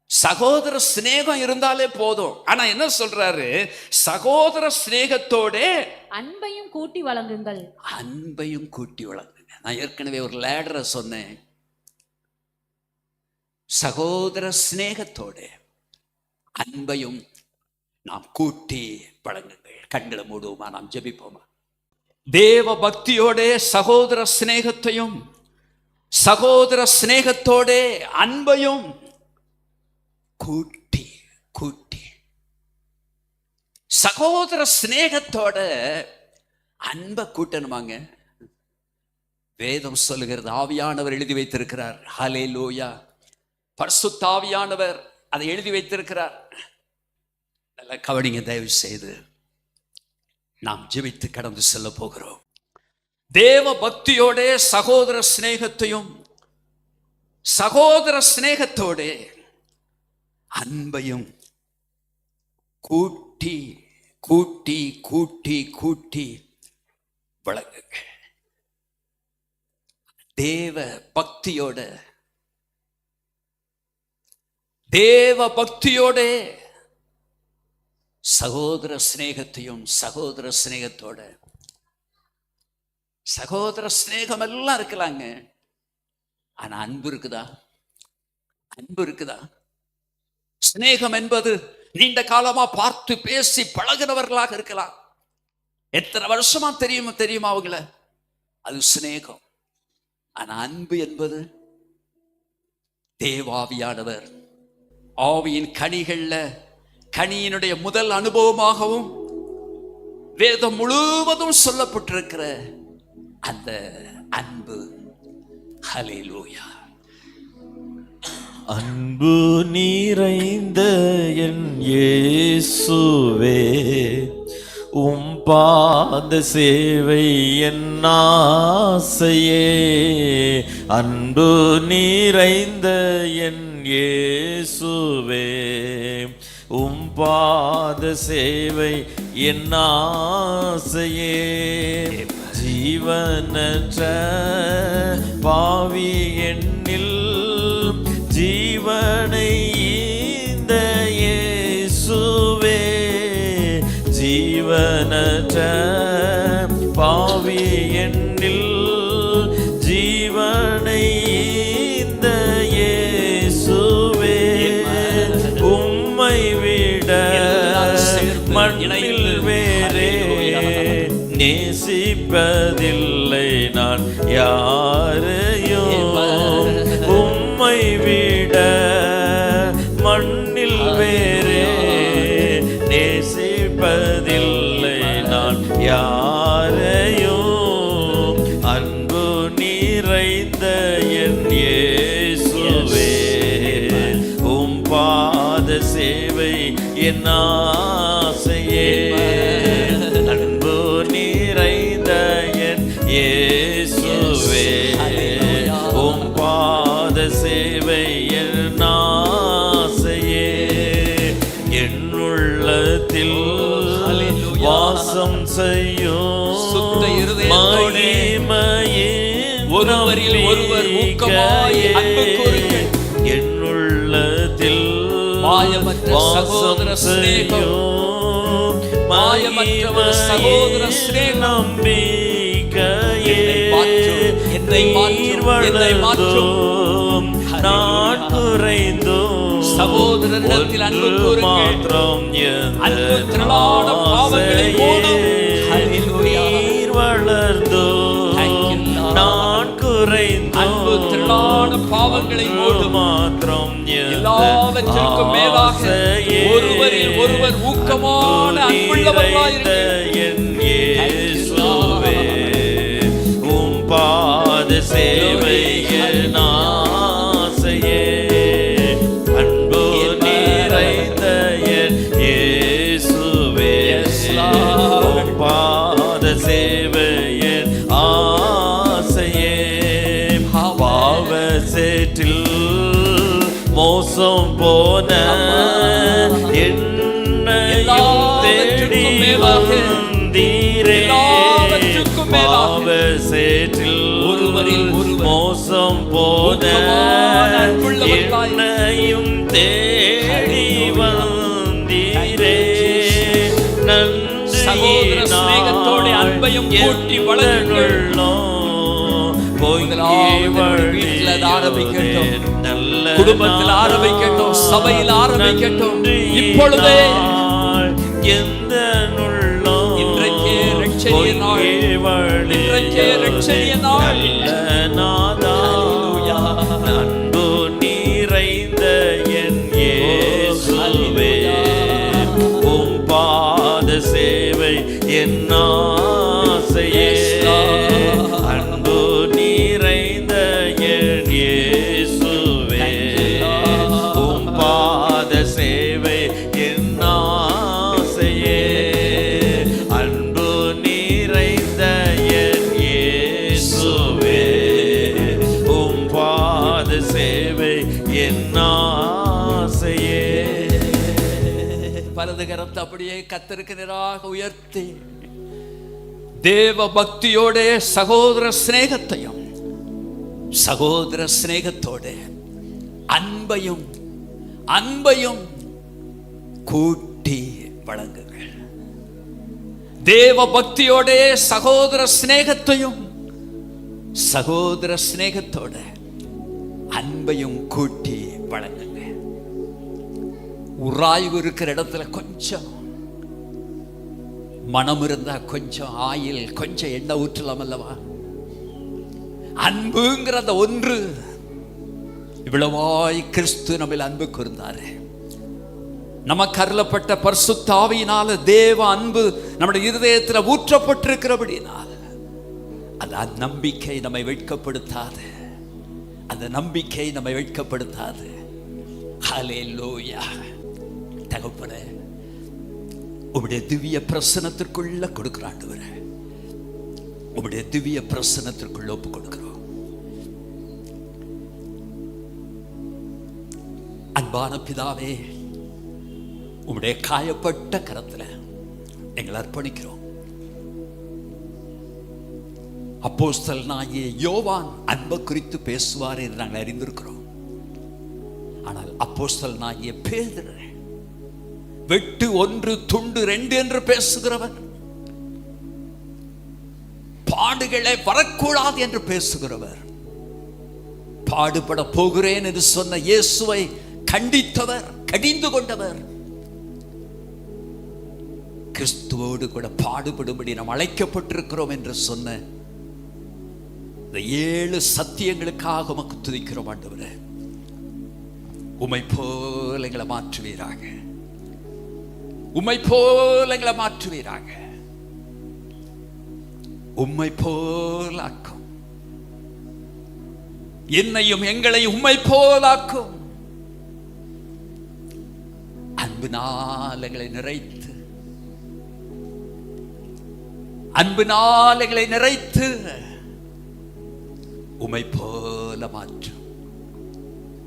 சகோதர சிநேகம் இருந்தாலே போதும். ஆனா என்ன சொல்றாரு? சகோதர சிநேகத்தோட அன்பையும் கூட்டி வழங்குங்கள். அன்பையும் கூட்டி வழங்குங்க. நான் ஏற்கனவே ஒரு லேடரை சொன்னேன். சகோதர சிநேகத்தோட அன்பையும் நாம் கூட்டி வழங்குங்கள். கண்களை மூடுவோமா, நாம் ஜெபிப்போமா? தேவ பக்தியோட சகோதர சிநேகத்தோட அன்பையும் கூட்டி சகோதர சிநேகத்தோட அன்பை கூட்டணுமாங்க. வேதம் சொல்லுகிறது, ஆவியானவர் எழுதி வைத்திருக்கிறார். ஹல்லேலூயா. பரிசுத்த ஆவியானவர் அதை எழுதி வைத்திருக்கிறார். நல்ல கவனிங்க தயவு செய்து. நாம் ஜெபித்து கடந்து செல்ல போகிறோம். தேவ பக்தியோட சகோதர சிநேகத்தோட அன்பையும் கூட்டி வழங்குங்க. தேவ பக்தியோட தேவ பக்தியோட சகோதர சிநேகத்தையும் சகோதர சிநேகத்தோட சகோதர சிநேகம் எல்லாம் இருக்கலாங்க. ஆனா அன்பு இருக்குதா? அன்பு இருக்குதா? சிநேகம் என்பது நீண்ட காலமா பார்த்து பேசி பழகினவர்களாக இருக்கலாம். எத்தனை வருஷமா தெரியுமா அவங்கள, அது சிநேகம். ஆனா அன்பு என்பது தேவாவியானவர் ஆவியின் கனிகள்ல கனியினுடைய முதல் அனுபவமாகவும் வேதம் முழுவதும் சொல்லப்பட்டிருக்கிற அந்த அன்பு. ஹல்லேலூயா. அன்பு நிறைந்த என் இயேசுவே, உம் பாத சேவை என் ஆசையே. அன்பு நிறைந்த என் இயேசுவே, உம் பாத சேவை என் ஆசையே. ஜீவனற்ற பாவி எண்ணில் ஜீவனை ஈந்த இயேசுவே. ஜீவனற்ற பாவி எண்ணில் ஜீவனை ஈந்த இயேசுவே. உம்மை விட மண்ணில் வேறே நேசிப்பதில்லை நான் யாரையும். உம்மை விட மண்ணில் வேறே நேசிப்பதில்லை நான் யாரையும். அன்பு நிறைந்த என் இயேசுவே, உம் பாத சேவை என் ஆசையே. அன்பு நிறைந்த என் இயேசுவே, உம் பாத சேவை என் ஆசையே. என் உள்ளத்தில் வாசம் செய்யும் மகிமையின் ஒருவரில் ஒருவர் ஊக்கமாய் அன்பு கூறுங்கள். என் உள்ளத்தில் மாயமற்ற சகோதர சிநேகம், மாயமற்ற சகோதர சிநேகம் நம்பிக்கையே. என்னை மாற்றும் நான் குறைந்தோம் சகோதரரிடத்தில் அன்பு கூறுங்கள். அன்பு திரளான பாவங்களை மூடும். நீர் வளர்ந்தோம் நான் குறைந்தோம் அன்பு திரளான பாவங்களை மூடும். மாத்திரம் எல்லாவற்றிற்கும் மேலாக ஒருவரில் ஒருவர் ஊக்கமான அன்புள்ளவர்களாயிருங்கள். என் இயேசுவே, உம் பாத சேவை என் ஆசையே. அன்பு நிறைந்த என் இயேசுவே, உம் பாத சேவை என் ஆசையே. பாவ சேற்றில் மோசம் போன என்னையும் தேடி வந்தீரே. பாவ சேற்றில் ஒருவரில் ஒருவர் மோசம் போன என்னையும் தேடி வந்தீரே. சகோதர சிநேகத்தோட அன்பையும் கூட்டி வளருங்கள். வீட்டில் ஆரம்பிக்கட்டும், குடும்பத்தில் ஆரம்பிக்கட்டும், சபையில் ஆரம்பிக்கட்டும். இப்பொழுதே இன்றைக்கே ரட்சணிய நாள், இன்றைக்கே ரட்சணிய நாள். அன்பு நிறைந்த என் இயேசுவே, உம் பாத சேவை என் ஆசையே. அன்பு நிறைந்த என் இயேசுவே, உம் பாத சேவை என் ஆசையே. அன்பு நிறைந்த என் இயேசுவே, உம் பாத சேவை என் ஆசையே. வலது கரத்தை அப்படியே கர்த்தருக்கு நேராக உயர்த்தி தேவ பக்தியோட சகோதர சிநேகத்தையும் சகோதர சிநேகத்தோடு அன்பையும் கூட்டி வழங்குங்கள். தேவ பக்தியோட சகோதர சிநேகத்தோட அன்பையும் கூட்டி வழங்குங்க. உராய்வு இருக்கிற இடத்துல கொஞ்சம் மனம் இருந்தா கொஞ்சம் ஆயில், கொஞ்சம் எண்ணெய் ஊற்றலாம் அல்லவா? அன்புங்கிற அந்த ஒன்று இவ்வளவாய் கிறிஸ்து நம்மில் அன்பு கூர்ந்தாரு. நமக்கு அருளப்பட்ட பரிசுத்த ஆவியினால தேவ அன்பு நம்முடைய இருதயத்தில் ஊற்றப்பட்டிருக்கிறபடினால் அந்த நம்பிக்கை நம்மை வெட்கப்படுத்தாது. ஹல்லேலூயா. தகப்பனே, உம்முடைய திவ்ய பிரசன்னத்திற்குள்ள கொடுக்கிற ஆண்டவரே, உம்முடைய திவ்ய பிரசன்னத்திற்குள்ள ஒப்பு கொடுக்கிறோம். அன்பான பிதாவே, உம்முடைய காயப்பட்ட கரத்தில் எங்களை அர்ப்பணிக்கிறோம். அப்போஸ்தலனாகிய யோவான் அன்பை குறித்து பேசுவார் என்று நாங்கள் அறிந்திருக்கிறோம். ஆனால் அப்போஸ்தலனாகிய பேதுரு வெட்டு 1 துண்டு 2 என்று பேசுகிறவர், பாடுகளை வரக்கூடாது என்று பேசுகிறவர், பாடுபட போகிறேன் என்று சொன்ன இயேசுவை கண்டித்தவர், கடிந்து கொண்டவர், கிறிஸ்துவோடு கூட பாடுபடும்படி நாம் அழைக்கப்பட்டிருக்கிறோம் என்று சொன்ன இந்த 7 சத்தியங்களுக்காக உமக்கு துதிக்கிறோம் ஆண்டவரே. உம்மை போல எங்களை மாற்றுவீராக, உம்மை போல எங்களை மாற்றுவீராக, உம்மை போலாக்கும், என்னையும் எங்களையும் உம்மை போலாக்கும். அன்பினால் எங்களை நிறைத்து, அன்பினால் எங்களை நிறைத்து உம்மை போல மாற்றும்.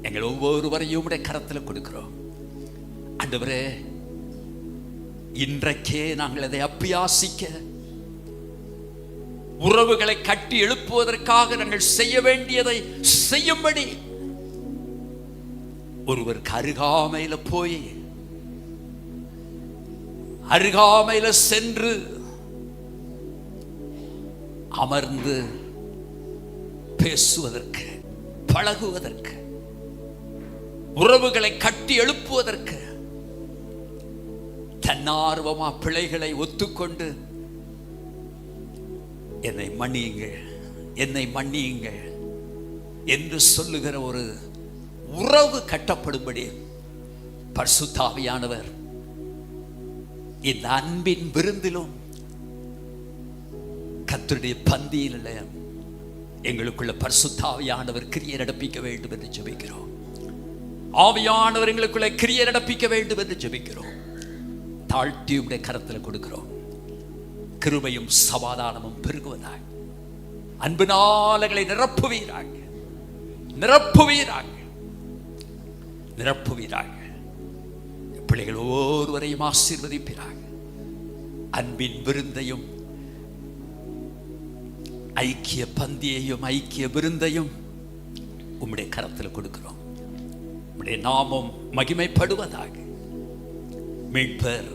எங்கள் ஒவ்வொருவரையும் உம்முடைய கரத்தில் கொடுக்கிறோம் ஆண்டவரே. இன்றைக்கே நாங்கள் அதை அபியாசிக்க, உறவுகளை கட்டி எழுப்புவதற்காக நாங்கள் செய்ய வேண்டியதை செய்யும்படி ஒருவருக்கு அருகாமையில போய், அருகாமையில சென்று அமர்ந்து பேசுவதற்கு, பழகுவதற்கு, உறவுகளை கட்டி எழுப்புவதற்கு தன்னார்வமா பிழைகளை ஒத்துக்கொண்டு என்னை மன்னியுங்கள் என்று சொல்லுகிற ஒரு உறவு கட்டப்படும்படி பரிசுத்த ஆவியானவர் இந்த அன்பின் விருந்திலும் கர்த்தருடைய பந்தியில் எங்களுக்குள்ள பரிசுத்த ஆவியானவர் கிரியை நடப்பிக்க வேண்டும் என்று ஜெபிக்கிறோம். ஆவியானவர் எங்களுக்குள்ள கிரியை நடப்பிக்க வேண்டும் என்று ஜெபிக்கிறோம். தாழ்த்தி உம்முடைய கரத்தில் கொடுக்கிறோம். கிருபையும் சமாதானமும் பெருகுவதாக, அன்பினால் எங்களை நிரப்புவீராக, நிரப்புவீராக, நிரப்புவீராக. பிள்ளைகள் ஒவ்வொருவரையும் ஆசீர்வதிப்பீராக. அன்பின் விருந்தையும், ஐக்கிய பந்தியையும், ஐக்கிய விருந்தையும் உம்முடைய கரத்தில் கொடுக்கிறோம். உம்முடைய நாமம் மகிமைப்படுவதாக. மீட்பர்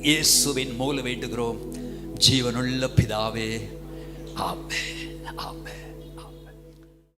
இயேசுவின் மூலம் வேண்டுகிறோம் ஜீவனுள்ள பிதாவே. ஆமென், ஆமென்.